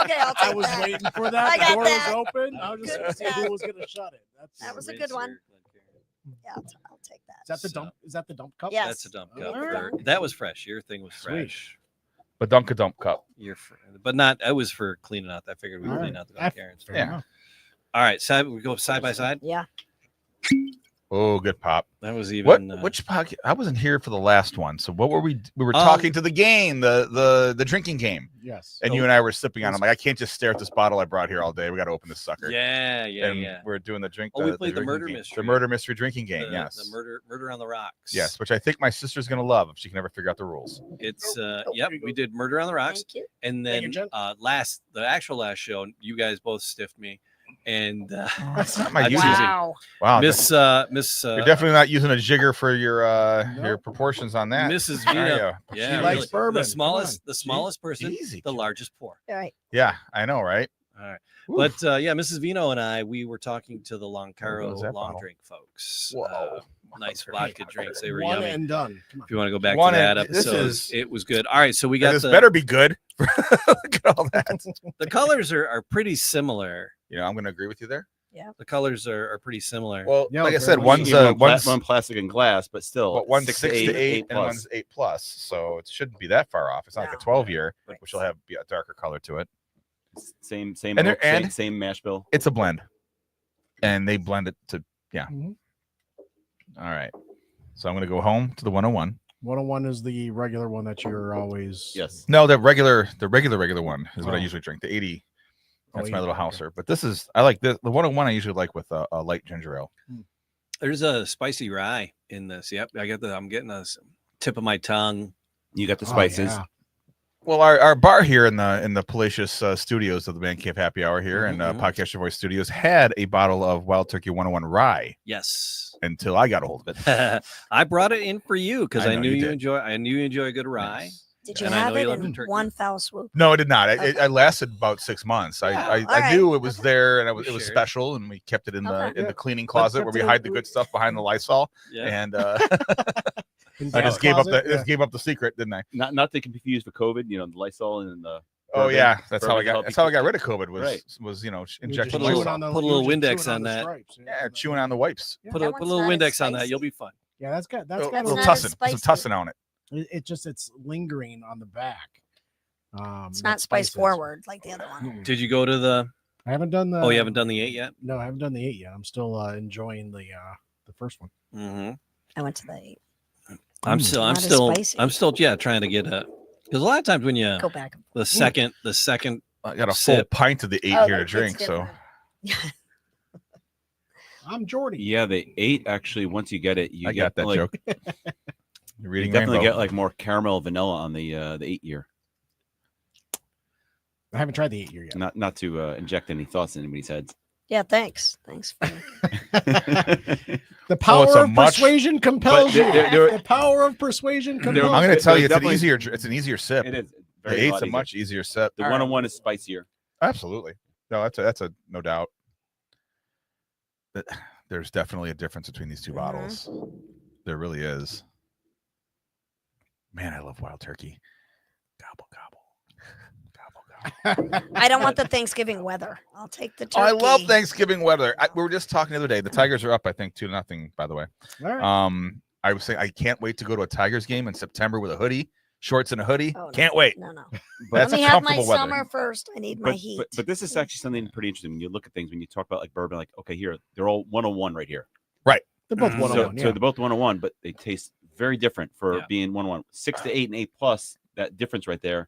Speaker 1: Okay, I'll take
Speaker 4: I was
Speaker 1: that.
Speaker 4: waiting for that.
Speaker 1: I
Speaker 4: The
Speaker 1: got
Speaker 4: door
Speaker 1: that.
Speaker 4: was open. I was just
Speaker 1: Good
Speaker 4: going to see
Speaker 1: stuff.
Speaker 4: who was going to shut it.
Speaker 1: That was a good one. Yeah, I'll take that.
Speaker 4: Is that the dump? Is that the dump cup?
Speaker 1: Yes.
Speaker 2: That's a dump cup.
Speaker 4: All right.
Speaker 2: That was fresh. Your thing was
Speaker 4: Sweet.
Speaker 2: fresh.
Speaker 3: But dump cup.
Speaker 2: But not. It was for cleaning out. I figured we'd
Speaker 4: All
Speaker 2: clean
Speaker 4: right.
Speaker 2: out the Glencairns.
Speaker 4: Fair
Speaker 3: Yeah.
Speaker 4: enough.
Speaker 2: All right, we go side by side.
Speaker 1: Yeah.
Speaker 3: Oh, good pop.
Speaker 2: That was
Speaker 3: What?
Speaker 2: even.
Speaker 3: Which podcast? I wasn't here for the last one. So what were we? We were talking to the game, the drinking game,
Speaker 4: Yes.
Speaker 3: and you and I were sipping on. I'm like, I can't just stare at this bottle I brought here all day. We got to open this sucker.
Speaker 2: Yeah.
Speaker 3: And we're doing the drink.
Speaker 2: Oh, we played the
Speaker 3: drinking
Speaker 2: murder
Speaker 3: game.
Speaker 2: mystery.
Speaker 3: The murder mystery drinking game. Yes.
Speaker 2: The murder on the rocks.
Speaker 3: Yes, which I think my sister's gonna love if she can ever figure out the rules.
Speaker 2: It's
Speaker 4: here
Speaker 2: yep.
Speaker 4: you go.
Speaker 2: We did murder on the rocks,
Speaker 1: Thank you.
Speaker 2: and
Speaker 4: Thank
Speaker 2: then
Speaker 4: you, Jen.
Speaker 2: the actual last show, you guys both stiffed me, and
Speaker 3: That's not my
Speaker 2: That's
Speaker 3: using.
Speaker 2: easy.
Speaker 1: Wow.
Speaker 3: Wow,
Speaker 2: Miss
Speaker 3: you're definitely not using a jigger for your proportions on that.
Speaker 2: Mrs.
Speaker 3: Are
Speaker 2: Vino.
Speaker 3: ya?
Speaker 2: Yeah,
Speaker 4: She likes
Speaker 2: really.
Speaker 4: bourbon.
Speaker 2: The
Speaker 4: Come
Speaker 2: smallest person,
Speaker 3: Easy.
Speaker 2: the largest pour.
Speaker 1: All right.
Speaker 3: Yeah, I know, right?
Speaker 2: All right.
Speaker 3: Oof.
Speaker 2: But Mrs. Vino and we were talking to the Long
Speaker 3: What
Speaker 2: Caro
Speaker 3: was that
Speaker 2: long
Speaker 3: bottle?
Speaker 2: drink folks.
Speaker 3: Whoa.
Speaker 2: Nice vodka drinks. They were
Speaker 4: One
Speaker 2: yummy.
Speaker 4: and done. Come on.
Speaker 2: If you want to go back
Speaker 3: One
Speaker 2: to that
Speaker 3: and- this
Speaker 2: episode,
Speaker 3: is-
Speaker 2: it was good. All right, so we got
Speaker 3: This
Speaker 2: the
Speaker 3: better be good. Look at all that.
Speaker 2: the colors are pretty similar.
Speaker 3: You know, I'm gonna agree with you there.
Speaker 2: The colors are pretty similar.
Speaker 3: Well,
Speaker 4: Yeah,
Speaker 3: like I
Speaker 4: very
Speaker 3: said,
Speaker 4: much.
Speaker 3: one's
Speaker 5: one plastic and glass, but still,
Speaker 3: But one's
Speaker 5: 6
Speaker 3: 6 to 8 and
Speaker 5: plus.
Speaker 3: one's 8 plus, so it shouldn't be that far off. It's not like a
Speaker 1: No.
Speaker 3: 12-year,
Speaker 1: Right.
Speaker 3: which will have a darker color to it.
Speaker 5: Same
Speaker 3: And
Speaker 5: oak,
Speaker 3: they're- and-
Speaker 5: same mash bill.
Speaker 3: It's a blend, and they blend it to
Speaker 4: Mhm.
Speaker 3: All right. So I'm gonna go home to the 101.
Speaker 4: 101 is the regular one that you're always.
Speaker 5: Yes.
Speaker 3: No, the regular one is what I
Speaker 4: Oh.
Speaker 3: usually drink. The 80. That's my
Speaker 4: 80,
Speaker 3: little
Speaker 4: okay.
Speaker 3: houser. But this is I like the 101. I usually like with a light ginger ale.
Speaker 2: There's a spicy rye in this. Yep, I'm getting a tip of my tongue.
Speaker 5: You got the
Speaker 4: Oh,
Speaker 5: spices.
Speaker 4: yeah.
Speaker 3: Well, our bar here in the Palatius studios of the Man Cave Happy Hour here and
Speaker 2: Mhm.
Speaker 3: Podcast Your Voice Studios had a bottle of Wild Turkey 101 rye
Speaker 2: Yes.
Speaker 3: until I got a hold of it.
Speaker 2: I brought it in for you because
Speaker 3: I
Speaker 2: I
Speaker 3: know
Speaker 2: knew
Speaker 3: you
Speaker 2: you
Speaker 3: did.
Speaker 2: enjoy. I knew you enjoy a good rye.
Speaker 3: Yes.
Speaker 1: Did you
Speaker 2: And I
Speaker 1: have
Speaker 2: know you
Speaker 1: it
Speaker 2: love the
Speaker 1: in
Speaker 2: turkey.
Speaker 1: one foul swoop?
Speaker 3: No, it did not.
Speaker 1: Okay.
Speaker 3: I lasted about 6 months. I
Speaker 1: all
Speaker 3: knew
Speaker 1: right.
Speaker 3: it was
Speaker 1: Okay.
Speaker 3: there and it
Speaker 2: We
Speaker 3: was
Speaker 2: shared.
Speaker 3: special, and we kept it in the
Speaker 1: Okay.
Speaker 3: in the cleaning closet where
Speaker 4: kept
Speaker 3: we
Speaker 4: it
Speaker 3: hide
Speaker 4: in-
Speaker 3: the good stuff behind the Lysol.
Speaker 2: Yeah.
Speaker 3: And
Speaker 4: In
Speaker 3: I
Speaker 4: the
Speaker 3: just gave up
Speaker 4: closet,
Speaker 3: just gave up the secret, didn't I?
Speaker 5: Not to confuse for COVID. You know, the Lysol and the.
Speaker 3: Oh
Speaker 5: bourbon.
Speaker 3: yeah, that's how I
Speaker 5: Bourbon
Speaker 3: got.
Speaker 5: help
Speaker 3: That's
Speaker 5: you
Speaker 3: how I got
Speaker 5: keep-
Speaker 3: rid of COVID. Was
Speaker 5: Right.
Speaker 3: was
Speaker 4: You're
Speaker 3: injection
Speaker 4: just
Speaker 2: Put a little-
Speaker 4: chewing on the-
Speaker 2: put a
Speaker 4: you're
Speaker 2: little
Speaker 4: just
Speaker 2: Windex
Speaker 4: chewing
Speaker 2: on
Speaker 4: the
Speaker 2: that.
Speaker 4: stripes.
Speaker 3: Yeah, chewing on the wipes.
Speaker 4: Yeah.
Speaker 2: Put
Speaker 1: That
Speaker 2: a
Speaker 1: one's
Speaker 2: little
Speaker 1: not as
Speaker 2: Windex on that.
Speaker 1: spicy.
Speaker 2: You'll be fine.
Speaker 4: Yeah, that's good. That's
Speaker 3: A
Speaker 4: got a
Speaker 3: little
Speaker 1: not as
Speaker 3: tussin,
Speaker 1: spicy.
Speaker 3: some tussin on it.
Speaker 4: It just it's lingering on the back.
Speaker 1: It's
Speaker 4: that
Speaker 1: not spice
Speaker 4: spices.
Speaker 1: forward like the other one.
Speaker 4: Mm.
Speaker 2: Did you go to the?
Speaker 4: I haven't done the.
Speaker 2: Oh, you haven't done the 8 yet.
Speaker 4: No, I haven't done the 8 yet. I'm still enjoying the first one.
Speaker 2: Mm-hmm.
Speaker 1: I went to the 8.
Speaker 2: I'm
Speaker 4: Mm.
Speaker 2: still.
Speaker 1: Not as spicy.
Speaker 2: Trying to get a. Because a lot of times when you
Speaker 1: Go back.
Speaker 2: the second
Speaker 3: I got a full
Speaker 2: Sip.
Speaker 3: pint of the 8
Speaker 1: Oh,
Speaker 3: here to
Speaker 1: it's
Speaker 3: drink. So
Speaker 1: different.
Speaker 4: I'm Jordy.
Speaker 5: Yeah, the 8 actually. Once you get it, you
Speaker 3: I
Speaker 5: get
Speaker 3: got that
Speaker 5: like,
Speaker 3: joke. You're
Speaker 5: You
Speaker 3: reading
Speaker 5: definitely
Speaker 3: Rainbow.
Speaker 5: get like more caramel vanilla on the 8-year.
Speaker 4: I haven't tried the 8 year yet.
Speaker 5: Not to inject any thoughts in anybody's heads.
Speaker 1: Yeah, thanks. Thanks for
Speaker 4: The power
Speaker 3: it's a
Speaker 4: of
Speaker 3: much-
Speaker 4: persuasion compels
Speaker 5: But
Speaker 4: you.
Speaker 5: there-
Speaker 4: The power of persuasion compels
Speaker 3: I'm going to
Speaker 5: It-
Speaker 3: tell
Speaker 5: it
Speaker 3: you, it's an
Speaker 5: definitely-
Speaker 3: easier. It's an easier sip.
Speaker 5: It is.
Speaker 3: The
Speaker 5: Very
Speaker 3: 8's
Speaker 5: lot
Speaker 3: a
Speaker 5: easier.
Speaker 3: much easier sip.
Speaker 5: The 101 is spicier.
Speaker 3: Absolutely. No, that's a no doubt. There's definitely a difference between these two
Speaker 1: Mhm.
Speaker 3: bottles. There really is. Man, I love Wild Turkey. Gobble gobble. Gobble gobble.
Speaker 1: I don't want the Thanksgiving weather. I'll take the turkey.
Speaker 3: Oh, I love Thanksgiving weather. We were just talking the other day. The Tigers are up, I think, 2-0. By the way,
Speaker 4: All right.
Speaker 3: I was saying I can't wait to go to a Tigers game in September with a hoodie, shorts, and a hoodie.
Speaker 1: Oh, no.
Speaker 3: Can't wait.
Speaker 1: No, no.
Speaker 3: That's
Speaker 1: Let me
Speaker 3: a
Speaker 1: have my
Speaker 3: comfortable weather.
Speaker 1: summer first. I need my heat.
Speaker 5: But this is actually something pretty interesting when you look at things. When you talk about like bourbon, like okay, here they're all 101 right here.
Speaker 4: They're both
Speaker 2: Mhm.
Speaker 4: 101.
Speaker 5: So they're both 101, but they taste very different for
Speaker 2: Yeah.
Speaker 5: being 101. 6 to 8 and 8 plus, that difference right there,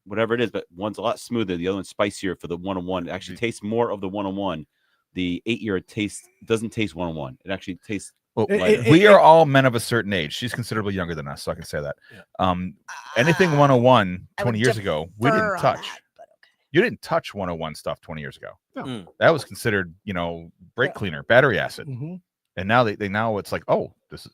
Speaker 5: whatever it is, but one's a lot smoother. The other one's spicier for the 101. It actually tastes more of the 101. The 8-year doesn't taste 101. It actually tastes
Speaker 3: Well,
Speaker 5: lighter.
Speaker 3: we are all men of a certain age. She's considerably younger than us, so I can say that. Anything 101
Speaker 1: I
Speaker 3: 20
Speaker 1: would
Speaker 3: years ago, we
Speaker 1: defer
Speaker 3: didn't
Speaker 1: on
Speaker 3: touch.
Speaker 1: that, but okay.
Speaker 3: You didn't touch 101 stuff 20 years ago.
Speaker 4: No.
Speaker 2: Mm.
Speaker 3: That was considered, brake cleaner, battery acid.
Speaker 4: Mm-hmm.
Speaker 3: And now they now it's like, oh, this is,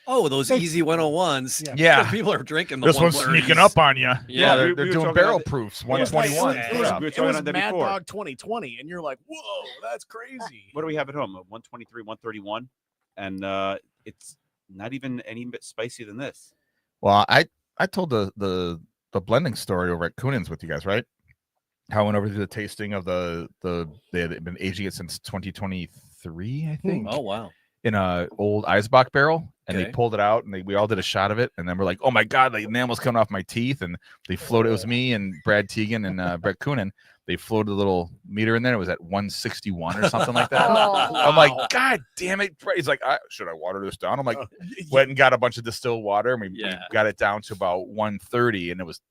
Speaker 2: Oh, those easy 101s.
Speaker 3: Yeah.
Speaker 2: People are drinking the
Speaker 3: this one's
Speaker 2: 130s.
Speaker 3: sneaking up on you.
Speaker 2: Yeah,
Speaker 3: they're
Speaker 5: we were
Speaker 3: doing
Speaker 5: talking
Speaker 3: barrel
Speaker 5: about
Speaker 3: proofs,
Speaker 5: Yeah.
Speaker 3: 121.
Speaker 2: Yeah.
Speaker 5: We were
Speaker 4: It
Speaker 5: talking
Speaker 4: was
Speaker 5: about that
Speaker 4: Mad
Speaker 5: before.
Speaker 4: Dog 2020, and you're like, whoa, that's crazy.
Speaker 5: What do we have at home? A 123, 131, and it's not even any bit spicier than this.
Speaker 3: Well, I told the blending story over at Coonan's with you guys, right? How I went over to the tasting of they had been aging it since 2023, I think.
Speaker 2: Oh, wow.
Speaker 3: In a old Eisbach barrel, and they
Speaker 2: Okay.
Speaker 3: pulled it out, and we all did a shot of it, and then we're like, oh my god, the enamel's coming off my teeth, and they floated. It was me and Brad Teagan and Brett Coonan. They floated a little meter in there. It was at 161 or something like that.
Speaker 1: Oh,
Speaker 3: I'm like, god damn it! He's like, should I water this down? I'm like, went and got a bunch of distilled water, and we got it down to about 130, and it was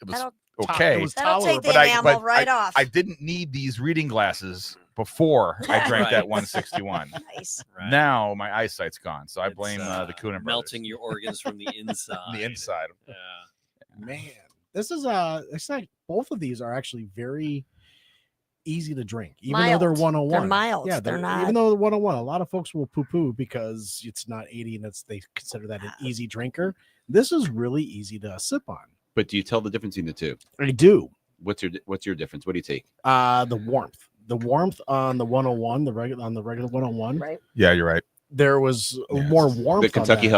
Speaker 1: That'll-
Speaker 3: okay.
Speaker 4: It was
Speaker 1: That'll take the
Speaker 3: But I-
Speaker 1: enamel
Speaker 3: but
Speaker 1: right off.
Speaker 3: I didn't need these reading glasses before I drank
Speaker 2: Right.
Speaker 3: that 161.
Speaker 1: Nice.
Speaker 2: Right.
Speaker 3: Now my eyesight's gone, so I
Speaker 2: It's,
Speaker 3: blame the Coonan brothers.
Speaker 2: melting your organs from the inside.
Speaker 3: The inside.
Speaker 2: Yeah.
Speaker 4: Man, this is it's like both of these are actually very easy to drink, even though they're
Speaker 1: Mild.
Speaker 4: 101.
Speaker 1: They're mild.
Speaker 4: Yeah,
Speaker 1: They're not-
Speaker 4: Even though they're 101, a lot of folks will poo-poo because it's not 80 and they consider that an easy drinker. This is really easy to sip on.
Speaker 5: But do you tell the difference between the two?
Speaker 4: I do.
Speaker 5: What's your difference? What do you take?
Speaker 4: The warmth on the 101, the regular 101.
Speaker 1: Right.
Speaker 3: Yeah, you're right.
Speaker 4: There was
Speaker 3: Yeah.
Speaker 4: more warmth.
Speaker 5: The Kentucky
Speaker 4: on that.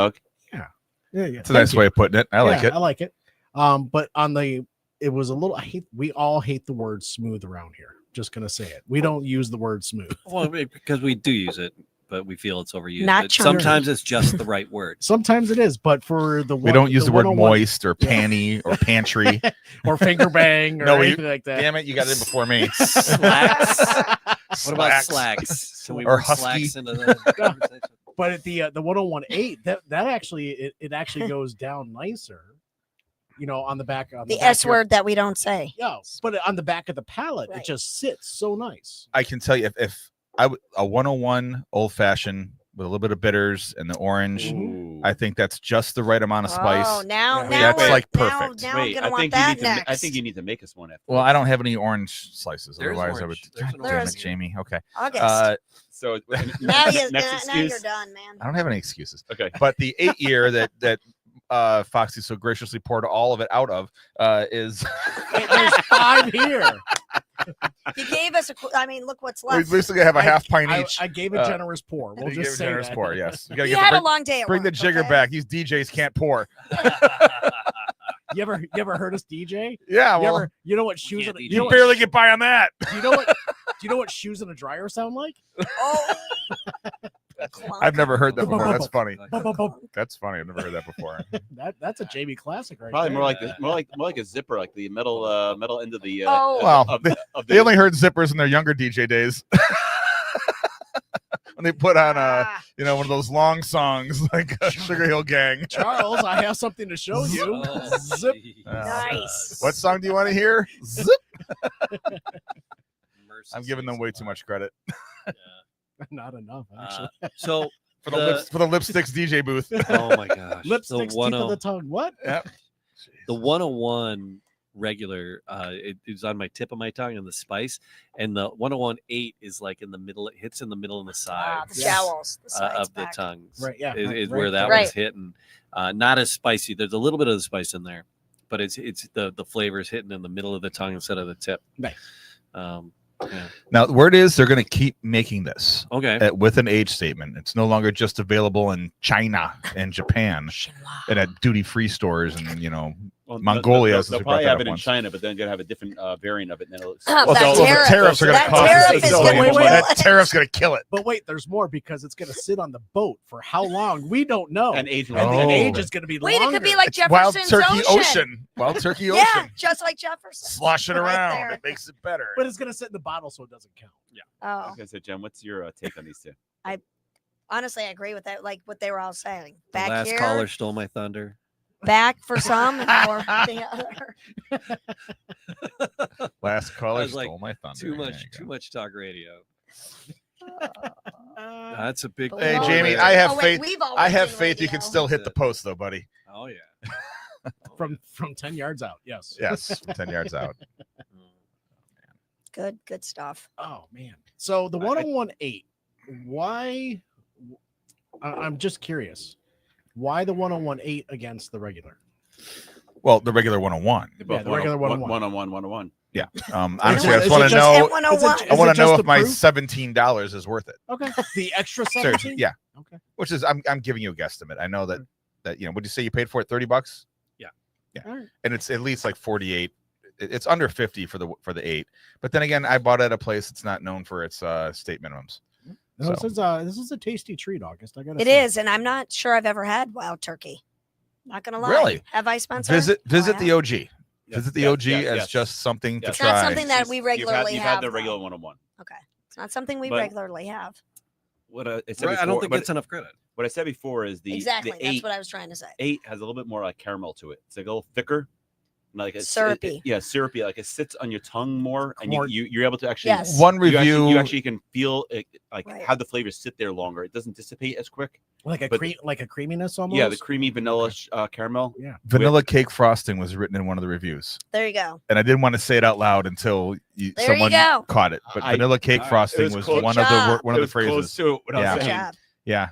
Speaker 5: hug.
Speaker 4: Yeah,
Speaker 3: It's a nice way of putting it. I like it.
Speaker 4: I like it. But on it was a little. We all hate the word smooth around here. Just gonna say it. We don't use the word smooth.
Speaker 2: Well, because we do use it, but we feel it's overused.
Speaker 1: Not
Speaker 2: But
Speaker 1: chunky.
Speaker 2: sometimes it's just the right word.
Speaker 4: Sometimes it is, but for the
Speaker 3: We don't use the word
Speaker 4: 101
Speaker 3: moist or panty or pantry.
Speaker 4: or finger bang or
Speaker 3: No,
Speaker 4: anything like that.
Speaker 3: Damn it, you got it in before me.
Speaker 2: Slacks. What about slacks? Can we
Speaker 3: Or
Speaker 2: work
Speaker 3: husky.
Speaker 2: slacks into the conversation?
Speaker 4: But at the 101.8, that actually it actually goes down nicer. On the back on
Speaker 1: The
Speaker 4: back
Speaker 1: S
Speaker 4: here.
Speaker 1: word that we don't say.
Speaker 4: Yeah, but on the back of the palate,
Speaker 1: Right.
Speaker 4: it just sits so nice.
Speaker 3: I can tell you if a 101 old fashioned with a little bit of bitters and the orange,
Speaker 5: Ooh.
Speaker 3: I think that's just the right amount of spice.
Speaker 1: Oh, now,
Speaker 4: Yeah.
Speaker 1: now
Speaker 3: That's
Speaker 1: we're-
Speaker 3: like
Speaker 1: now-
Speaker 3: perfect.
Speaker 1: Now, I'm
Speaker 5: Wait,
Speaker 1: gonna
Speaker 5: I
Speaker 1: want
Speaker 5: think you
Speaker 1: that
Speaker 5: need to.
Speaker 1: next.
Speaker 5: I think you need to make us one after.
Speaker 3: Well, I don't have any orange slices.
Speaker 2: There's
Speaker 3: Otherwise,
Speaker 2: orange.
Speaker 3: I
Speaker 2: There's
Speaker 3: would.
Speaker 2: an
Speaker 3: Damn
Speaker 1: orange.
Speaker 3: it, Jamie. Okay.
Speaker 1: August.
Speaker 5: So
Speaker 1: now, you,
Speaker 5: next
Speaker 1: now
Speaker 5: excuse.
Speaker 1: you're done, man.
Speaker 3: I don't have any excuses.
Speaker 5: Okay.
Speaker 3: But the 8-year that Foxy so graciously poured all of it out of is
Speaker 4: There's 5 here.
Speaker 1: You gave us look what's
Speaker 3: we
Speaker 1: left.
Speaker 3: basically have a half pint
Speaker 4: I,
Speaker 3: each.
Speaker 4: I gave a generous pour. We'll
Speaker 3: You gave
Speaker 4: just
Speaker 3: a
Speaker 4: say
Speaker 3: generous
Speaker 4: that.
Speaker 3: pour. Yes, we gotta
Speaker 1: You
Speaker 3: get
Speaker 1: had
Speaker 3: the,
Speaker 1: a long day at
Speaker 3: bring the
Speaker 1: work,
Speaker 3: jigger
Speaker 1: okay?
Speaker 3: back. These DJs can't pour.
Speaker 4: You ever heard us DJ?
Speaker 3: Yeah,
Speaker 4: You
Speaker 3: well,
Speaker 4: ever, you know what shoes?
Speaker 2: can't
Speaker 4: And,
Speaker 2: DJ.
Speaker 4: you, know
Speaker 3: you
Speaker 4: what,
Speaker 3: barely get by on that.
Speaker 4: do you know what? Do you know what shoes in a dryer sound like?
Speaker 1: Oh. Clunk.
Speaker 3: I've never heard that before. That's funny.
Speaker 4: Bum, bum, bum.
Speaker 3: That's funny. I've never heard that before.
Speaker 4: That's a Jamie classic, right?
Speaker 5: Probably
Speaker 4: there.
Speaker 5: more like this, more like a zipper, like the metal end of the.
Speaker 1: Oh.
Speaker 3: Well,
Speaker 5: of
Speaker 3: they only heard zippers in their younger DJ days. When they put on
Speaker 1: Ah,
Speaker 3: one of those long songs like Sugar Hill Gang.
Speaker 4: Charles, I have something to show you.
Speaker 2: Oh,
Speaker 4: Zip.
Speaker 2: geez.
Speaker 1: Nice.
Speaker 3: What song do you want to hear? Zip.
Speaker 2: Mercy
Speaker 3: I'm giving them
Speaker 2: sakes,
Speaker 3: way too
Speaker 2: man.
Speaker 3: much credit
Speaker 2: Yeah.
Speaker 4: Not enough, actually.
Speaker 2: So
Speaker 3: for the lipsticks DJ booth.
Speaker 2: oh my gosh,
Speaker 4: Lipsticks,
Speaker 2: the
Speaker 4: teeth of the tongue. What?
Speaker 2: the 101 regular it's on my tip of my tongue and the spice, and the 101.8 is like in the middle. It hits in the middle and the
Speaker 1: Ah,
Speaker 2: side
Speaker 1: the jowls. The sides
Speaker 2: of the
Speaker 1: back.
Speaker 2: tongue.
Speaker 4: Right, yeah,
Speaker 2: is
Speaker 4: right,
Speaker 2: where that
Speaker 1: right.
Speaker 2: one's hitting. Not as spicy. There's a little bit of the spice in there, but it's the flavor is hitting in the middle of the tongue instead of the tip.
Speaker 4: Nice.
Speaker 2: Yeah.
Speaker 3: Now, the word is they're going to keep making this
Speaker 2: Okay.
Speaker 3: with an age statement. It's no longer just available in China and Japan and at duty-free stores and Mongolia,
Speaker 5: They'll,
Speaker 3: since
Speaker 5: they'll
Speaker 3: we
Speaker 5: probably
Speaker 3: brought that
Speaker 5: have
Speaker 3: up
Speaker 5: it in
Speaker 3: once.
Speaker 5: China, but then gonna have a different variant of it. And then it'll
Speaker 1: Well,
Speaker 3: Well,
Speaker 1: that
Speaker 3: the
Speaker 1: tariff-
Speaker 3: tariffs are going to
Speaker 1: that
Speaker 3: cost
Speaker 1: tariff
Speaker 3: us.
Speaker 1: is
Speaker 3: So
Speaker 1: gonna
Speaker 4: wait,
Speaker 1: kill
Speaker 3: that
Speaker 1: it.
Speaker 3: tariff's going to kill it.
Speaker 4: But wait, there's more because it's going to sit on the boat for how long? We don't know.
Speaker 5: and age.
Speaker 3: Oh.
Speaker 4: And the age is going to be
Speaker 1: Wait,
Speaker 4: longer.
Speaker 1: it could be like
Speaker 3: It's Wild
Speaker 1: Jefferson's
Speaker 3: Turkey Ocean. Wild Turkey
Speaker 1: Yeah,
Speaker 3: Ocean.
Speaker 1: just like Jefferson.
Speaker 3: Slosh it
Speaker 1: Right
Speaker 3: around.
Speaker 1: there.
Speaker 3: It makes it better.
Speaker 4: But it's going to sit in the bottle so it doesn't count.
Speaker 1: Oh,
Speaker 5: Okay, so Jen, what's your take on these two?
Speaker 1: Honestly, I agree with that. Like what they were all saying.
Speaker 2: The
Speaker 1: Back
Speaker 2: last
Speaker 1: here,
Speaker 2: caller stole my thunder.
Speaker 1: back for some, and for the other.
Speaker 3: Last caller
Speaker 2: was like,
Speaker 3: stole my thunder.
Speaker 2: Too
Speaker 3: There
Speaker 2: much,
Speaker 3: you
Speaker 2: too
Speaker 3: go.
Speaker 2: much talk radio. That's a big.
Speaker 1: But
Speaker 3: Hey,
Speaker 1: we've all
Speaker 3: Jamie,
Speaker 1: worked
Speaker 3: I
Speaker 1: in-
Speaker 3: have
Speaker 1: oh, wait,
Speaker 3: faith-
Speaker 1: we've all
Speaker 3: I
Speaker 1: worked
Speaker 3: have
Speaker 1: in
Speaker 3: faith you can
Speaker 1: radio.
Speaker 3: still hit the post though, buddy.
Speaker 2: Oh yeah.
Speaker 4: from 10 yards out. Yes.
Speaker 3: Yes, 10 yards out.
Speaker 1: Good stuff.
Speaker 4: Oh man. So the 101.8. Why? I'm just curious. Why the 101.8 against the regular?
Speaker 3: Well, the regular 101.
Speaker 5: They're
Speaker 4: Yeah,
Speaker 5: both
Speaker 4: the regular
Speaker 5: 101.
Speaker 4: 101.
Speaker 3: Yeah.
Speaker 1: Is
Speaker 3: Honestly, I
Speaker 1: it
Speaker 3: just want to
Speaker 1: just
Speaker 3: know.
Speaker 1: at 101?
Speaker 3: I want to know
Speaker 4: just
Speaker 3: if my
Speaker 4: the proof?
Speaker 3: $17 is worth it.
Speaker 4: Okay. The extra
Speaker 3: Seriously,
Speaker 4: 17.
Speaker 3: yeah.
Speaker 4: Okay.
Speaker 3: Which is, I'm giving you a guesstimate. I know that would you say you paid for it $30?
Speaker 2: Yeah.
Speaker 4: All right.
Speaker 3: And it's at least like 48. It's under 50 for the 8. But then again, I bought it at a place that's not known for its state minimums.
Speaker 4: No,
Speaker 3: So-
Speaker 4: this is a tasty treat, August. I gotta
Speaker 1: It
Speaker 4: say.
Speaker 1: is, and I'm not sure I've ever had wild turkey. Not gonna lie.
Speaker 3: Really?
Speaker 1: Have I, Spencer?
Speaker 3: Visit
Speaker 1: Oh, I have.
Speaker 3: the OG. Visit the
Speaker 5: yes,
Speaker 3: OG
Speaker 5: yes,
Speaker 3: as
Speaker 5: yes.
Speaker 3: just something to
Speaker 5: Yes.
Speaker 1: It's
Speaker 3: try.
Speaker 1: not something that we regularly
Speaker 5: you've
Speaker 1: have.
Speaker 5: had the
Speaker 1: though.
Speaker 5: regular 101.
Speaker 1: Okay. It's not something we
Speaker 5: But-
Speaker 1: regularly have.
Speaker 5: What I said
Speaker 2: Right,
Speaker 5: before,
Speaker 2: I don't think
Speaker 5: but
Speaker 2: that's enough credit.
Speaker 5: what I said before is the
Speaker 1: Exactly.
Speaker 5: the
Speaker 1: That's
Speaker 5: 8
Speaker 1: what I was trying to say.
Speaker 5: 8 has a little bit more like caramel to it. It's like a little thicker, like it's
Speaker 1: Syrupy.
Speaker 5: yeah, syrupy. Like it sits on your tongue more, and
Speaker 4: More-
Speaker 5: you're able to actually
Speaker 1: Yes.
Speaker 3: One
Speaker 5: you
Speaker 3: review.
Speaker 5: actually can feel it, like
Speaker 1: Right.
Speaker 5: have the flavors sit there longer. It doesn't dissipate as quick.
Speaker 4: Like a
Speaker 5: but-
Speaker 4: like a creaminess almost.
Speaker 5: Yeah, the creamy vanilla caramel.
Speaker 4: Yeah.
Speaker 3: Vanilla cake frosting was written in one of the reviews,
Speaker 1: There you go.
Speaker 3: and I didn't want to say it out loud until
Speaker 1: There you
Speaker 3: someone
Speaker 1: go.
Speaker 3: caught it. But
Speaker 5: I-
Speaker 3: vanilla cake
Speaker 2: all right.
Speaker 3: frosting
Speaker 5: It was
Speaker 3: was
Speaker 5: close.
Speaker 3: one
Speaker 1: Good
Speaker 3: of the
Speaker 1: job.
Speaker 3: one
Speaker 5: It
Speaker 3: of the
Speaker 5: was close
Speaker 3: phrases.
Speaker 5: to what I
Speaker 3: Yeah.
Speaker 5: was
Speaker 1: Good
Speaker 5: saying.
Speaker 1: job.
Speaker 3: Yeah,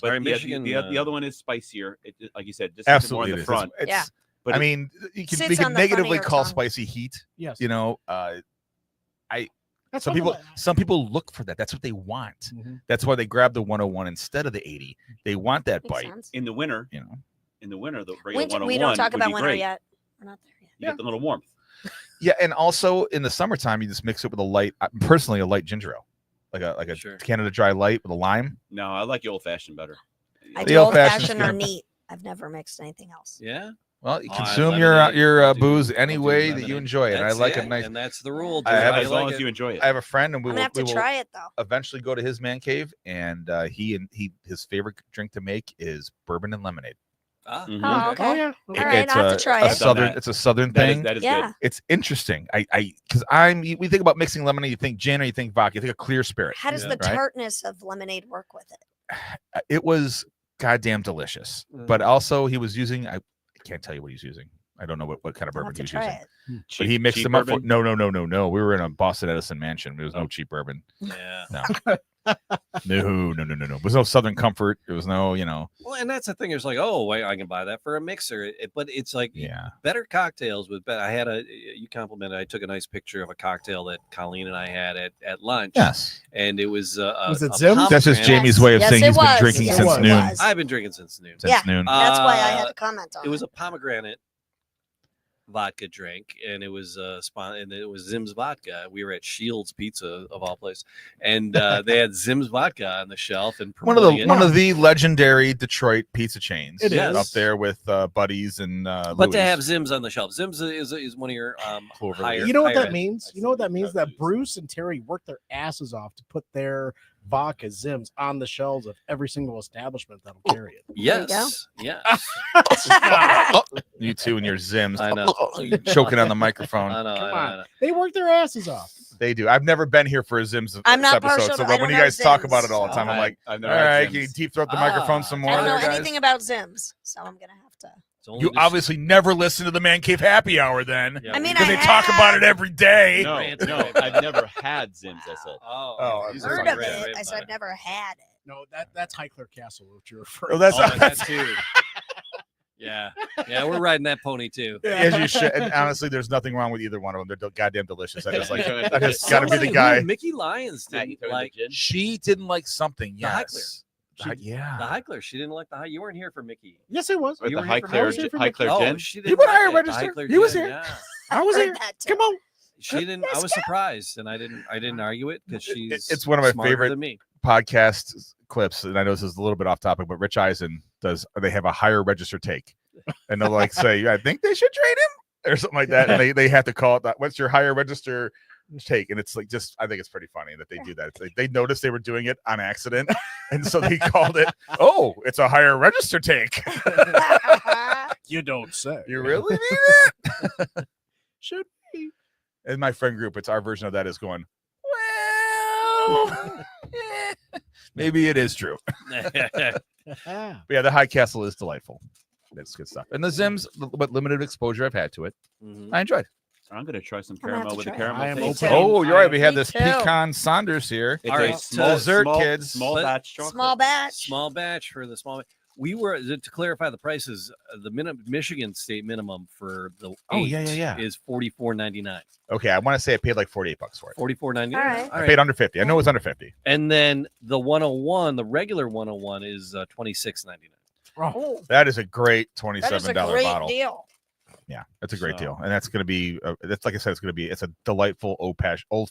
Speaker 5: But
Speaker 2: All right,
Speaker 5: yeah,
Speaker 2: Michigan,
Speaker 5: the other one is spicier. Like you said, just
Speaker 3: absolutely.
Speaker 5: more
Speaker 3: It
Speaker 5: in
Speaker 3: is.
Speaker 5: the front.
Speaker 3: It's,
Speaker 1: Yeah.
Speaker 5: But
Speaker 3: I
Speaker 5: it-
Speaker 3: mean, you can
Speaker 1: Sits
Speaker 3: we
Speaker 1: on
Speaker 3: can
Speaker 1: the front of
Speaker 3: negatively
Speaker 1: your
Speaker 3: call
Speaker 1: tongue.
Speaker 3: spicy heat.
Speaker 4: Yes.
Speaker 3: You know,
Speaker 4: That's
Speaker 3: some
Speaker 4: what
Speaker 3: people
Speaker 4: the-
Speaker 3: some people look for that. That's what they want.
Speaker 4: Mhm.
Speaker 3: That's why they grab the 101 instead of the 80. They want that
Speaker 1: Makes
Speaker 3: bite.
Speaker 1: sense.
Speaker 5: in the winter,
Speaker 3: You know.
Speaker 5: the regular
Speaker 1: Winter,
Speaker 5: 101
Speaker 1: we don't talk
Speaker 5: would
Speaker 1: about
Speaker 5: be
Speaker 1: winter
Speaker 5: great.
Speaker 1: yet. We're not there yet.
Speaker 5: You get the little warmth.
Speaker 3: Yeah, and also in the summertime, you just mix it with a light. Personally, a light ginger ale, like a
Speaker 2: Sure.
Speaker 3: Canada Dry Light with a lime.
Speaker 5: No, I like the old fashioned better.
Speaker 1: I
Speaker 3: The
Speaker 1: do old
Speaker 3: old-fashioned's
Speaker 1: fashioned or
Speaker 3: good.
Speaker 1: neat. I've never mixed anything else.
Speaker 2: Yeah.
Speaker 3: Well, you
Speaker 2: Oh,
Speaker 3: consume
Speaker 2: lemonade.
Speaker 3: your
Speaker 2: I'll do-
Speaker 3: booze
Speaker 2: I'll
Speaker 3: any
Speaker 2: do
Speaker 3: way that you
Speaker 2: lemonade.
Speaker 3: enjoy it. And I
Speaker 2: That's
Speaker 3: like a
Speaker 2: it,
Speaker 3: nice.
Speaker 2: and that's the rule.
Speaker 3: I
Speaker 2: dude.
Speaker 3: have a-
Speaker 5: as long
Speaker 2: like
Speaker 5: as
Speaker 2: it.
Speaker 5: you enjoy it.
Speaker 3: I have a friend, and we
Speaker 1: I'm
Speaker 3: will
Speaker 1: gonna have to try it though.
Speaker 3: eventually go to his man cave, and his favorite drink to make is bourbon and lemonade.
Speaker 2: Ah,
Speaker 5: Mhm.
Speaker 1: Oh, okay.
Speaker 4: Oh yeah.
Speaker 1: All right,
Speaker 3: it's
Speaker 1: I'll have
Speaker 3: a,
Speaker 1: to try
Speaker 3: a
Speaker 1: it.
Speaker 5: Done
Speaker 3: southern.
Speaker 5: that.
Speaker 3: It's a southern
Speaker 5: That is
Speaker 3: thing.
Speaker 5: that is
Speaker 1: Yeah.
Speaker 5: good.
Speaker 3: It's interesting. Because we think about mixing lemonade, you think gin or you think vodka, you think a clear spirit.
Speaker 1: How does
Speaker 2: Yeah.
Speaker 1: the
Speaker 3: Right?
Speaker 1: tartness of lemonade work with it?
Speaker 3: It was goddamn delicious.
Speaker 2: Mm.
Speaker 3: But also he was using. I can't tell you what he's using. I don't know what kind of
Speaker 1: I'll
Speaker 3: bourbon
Speaker 1: have to
Speaker 3: he was
Speaker 1: try
Speaker 3: using.
Speaker 1: it.
Speaker 3: But he mixed
Speaker 5: cheap
Speaker 3: them up.
Speaker 5: bourbon?
Speaker 3: No. We were in a Boston Edison mansion. There was no
Speaker 5: Oh.
Speaker 3: cheap bourbon.
Speaker 2: yeah.
Speaker 3: No. There was no Southern Comfort. There was no,
Speaker 2: Well, and that's the thing. It's like, oh, wait, I can buy that for a mixer. But it's like
Speaker 3: yeah.
Speaker 2: better cocktails with better. I had you complimented. I took a nice picture of a cocktail that Colleen and I had at lunch.
Speaker 3: Yes.
Speaker 2: And it was.
Speaker 4: Was it
Speaker 2: a
Speaker 4: Zim's?
Speaker 3: That's just
Speaker 2: pomegranate.
Speaker 3: Jamie's way of
Speaker 1: Yes,
Speaker 3: saying
Speaker 1: it
Speaker 3: he's been
Speaker 1: was.
Speaker 3: drinking
Speaker 4: Yes,
Speaker 3: since
Speaker 4: it
Speaker 3: noon.
Speaker 4: was.
Speaker 2: I've been drinking since noon.
Speaker 3: Since
Speaker 1: Yeah.
Speaker 3: noon.
Speaker 1: That's why I had
Speaker 2: Uh,
Speaker 1: to comment on
Speaker 2: It was a pomegranate vodka drink, and it was and it was Zim's vodka. We were at Shields Pizza of all places, and they had Zim's vodka on the shelf and
Speaker 3: one of the legendary Detroit pizza chains.
Speaker 4: It
Speaker 2: is.
Speaker 3: up there with Buddy's and
Speaker 2: But
Speaker 3: Louis.
Speaker 2: to have Zim's on the shelf, Zim's is one of your
Speaker 3: Cloverleaf.
Speaker 2: higher.
Speaker 4: You know what
Speaker 2: higher
Speaker 4: that
Speaker 2: end.
Speaker 4: means? You know what that means? That Bruce and Terry worked their asses off to put their vodka Zims on the shelves of every single establishment that'll carry it.
Speaker 1: There you go.
Speaker 2: Yes.
Speaker 3: You two and your Zims.
Speaker 2: I know.
Speaker 3: Choking on the microphone.
Speaker 2: I know.
Speaker 4: Come
Speaker 2: I know,
Speaker 4: on.
Speaker 2: I know.
Speaker 4: They worked their asses off.
Speaker 3: They do. I've never been here for a Zims
Speaker 1: I'm not
Speaker 3: episode.
Speaker 1: partial
Speaker 3: So
Speaker 1: to- I
Speaker 3: when
Speaker 1: don't
Speaker 3: you
Speaker 1: know
Speaker 3: guys talk
Speaker 1: Zims,
Speaker 3: about it all the
Speaker 1: so-
Speaker 3: time, I'm like,
Speaker 5: I've
Speaker 3: all
Speaker 5: never had
Speaker 3: right,
Speaker 5: Zim's.
Speaker 3: can you deep throat the microphone some more
Speaker 1: I don't know
Speaker 3: there, guys?
Speaker 1: anything about Zims, so I'm gonna have to.
Speaker 2: It's only
Speaker 3: You
Speaker 2: just-
Speaker 3: obviously never listen to the Man Cave Happy Hour then.
Speaker 2: Yeah,
Speaker 1: I mean,
Speaker 3: Because
Speaker 1: I
Speaker 3: they talk about it
Speaker 1: have
Speaker 3: every day.
Speaker 5: No,
Speaker 2: Rant,
Speaker 5: no,
Speaker 2: rant.
Speaker 5: I've never had Zims. I said.
Speaker 3: Oh,
Speaker 2: these
Speaker 3: I've
Speaker 2: are
Speaker 1: heard
Speaker 2: like
Speaker 1: of
Speaker 2: rant,
Speaker 1: it.
Speaker 2: rant
Speaker 1: I said
Speaker 2: about
Speaker 1: I've never had it.
Speaker 4: No, that's Highclere Castle, what you're referring
Speaker 3: Oh, that's
Speaker 2: Oh,
Speaker 3: not
Speaker 2: that too. Yeah, we're riding that pony too.
Speaker 3: as you should. And honestly, there's nothing wrong with either one of them. They're goddamn delicious. I just like.
Speaker 5: Yeah.
Speaker 3: I just got to be the
Speaker 2: Somebody
Speaker 3: guy.
Speaker 2: who- Mickey Lyons
Speaker 5: Matt, you
Speaker 2: didn't
Speaker 5: throw in the
Speaker 2: like
Speaker 5: gin?
Speaker 3: She didn't like something.
Speaker 2: The
Speaker 3: Yes.
Speaker 2: Highclere.
Speaker 3: Yeah.
Speaker 2: the Highclere. She didn't like the high. You weren't here for Mickey.
Speaker 4: Yes, it was.
Speaker 5: With
Speaker 2: You
Speaker 5: the
Speaker 2: were
Speaker 5: High
Speaker 2: here for
Speaker 5: Claire,
Speaker 4: Mickey?
Speaker 5: High Claire
Speaker 2: Oh,
Speaker 5: gin.
Speaker 2: she
Speaker 3: He
Speaker 2: didn't
Speaker 3: went
Speaker 2: like
Speaker 3: higher
Speaker 2: it. The
Speaker 3: register.
Speaker 2: Highclere
Speaker 3: He was
Speaker 2: gin,
Speaker 3: here.
Speaker 2: Yeah.
Speaker 4: I was
Speaker 1: Heard
Speaker 4: here.
Speaker 1: that too.
Speaker 4: Come on.
Speaker 2: She didn't. I was surprised, and I didn't argue it because she's.
Speaker 3: It's one of my
Speaker 2: smarter
Speaker 3: favorite
Speaker 2: than me.
Speaker 3: podcast clips, and I know this is a little bit off topic, but Rich Eisen they have a higher register take, and they'll like say, I think they should trade him or something like that, and they have to call it that. What's your higher register take, and it's like just I think it's pretty funny that they do that. It's like they noticed they were doing it on accident, and so they called it. Oh, it's a higher register take.
Speaker 4: You don't say.
Speaker 3: You really mean it?
Speaker 4: Should be.
Speaker 3: In my friend group, it's our version of that is going. Well, maybe it is true. But yeah, the High Castle is delightful. That's good stuff. And the Zims, what limited exposure I've had to it, I enjoyed.
Speaker 5: I'm gonna try some
Speaker 1: I'm gonna have
Speaker 5: caramel
Speaker 1: to
Speaker 5: with the
Speaker 1: try it.
Speaker 5: caramel.
Speaker 4: I am
Speaker 5: taste.
Speaker 4: open.
Speaker 3: Oh, you're right. We have
Speaker 1: Me
Speaker 3: this
Speaker 1: too.
Speaker 3: pecan Saunders here.
Speaker 5: It's
Speaker 2: All
Speaker 5: a
Speaker 2: right,
Speaker 5: small
Speaker 3: dessert,
Speaker 5: small,
Speaker 3: kids.
Speaker 5: Small
Speaker 2: Let-
Speaker 5: batch chocolate.
Speaker 1: Small batch.
Speaker 2: Small batch for the small. We were to clarify the prices. The Michigan state minimum for the
Speaker 3: Oh, yeah,
Speaker 2: eight
Speaker 3: yeah.
Speaker 2: is $44.99.
Speaker 3: Okay, I want to say I paid like $48 for it.
Speaker 2: $44.99.
Speaker 1: All right.
Speaker 3: I paid under 50. I know it was under 50.
Speaker 2: And then the 101, the regular 101 is $26.99.
Speaker 1: Oh,
Speaker 3: That is a great
Speaker 1: that is a
Speaker 3: $27
Speaker 1: great
Speaker 3: bottle.
Speaker 1: deal.
Speaker 3: Yeah, that's a great
Speaker 2: So-
Speaker 3: deal, and that's going to be. That's like I said, it's a delightful old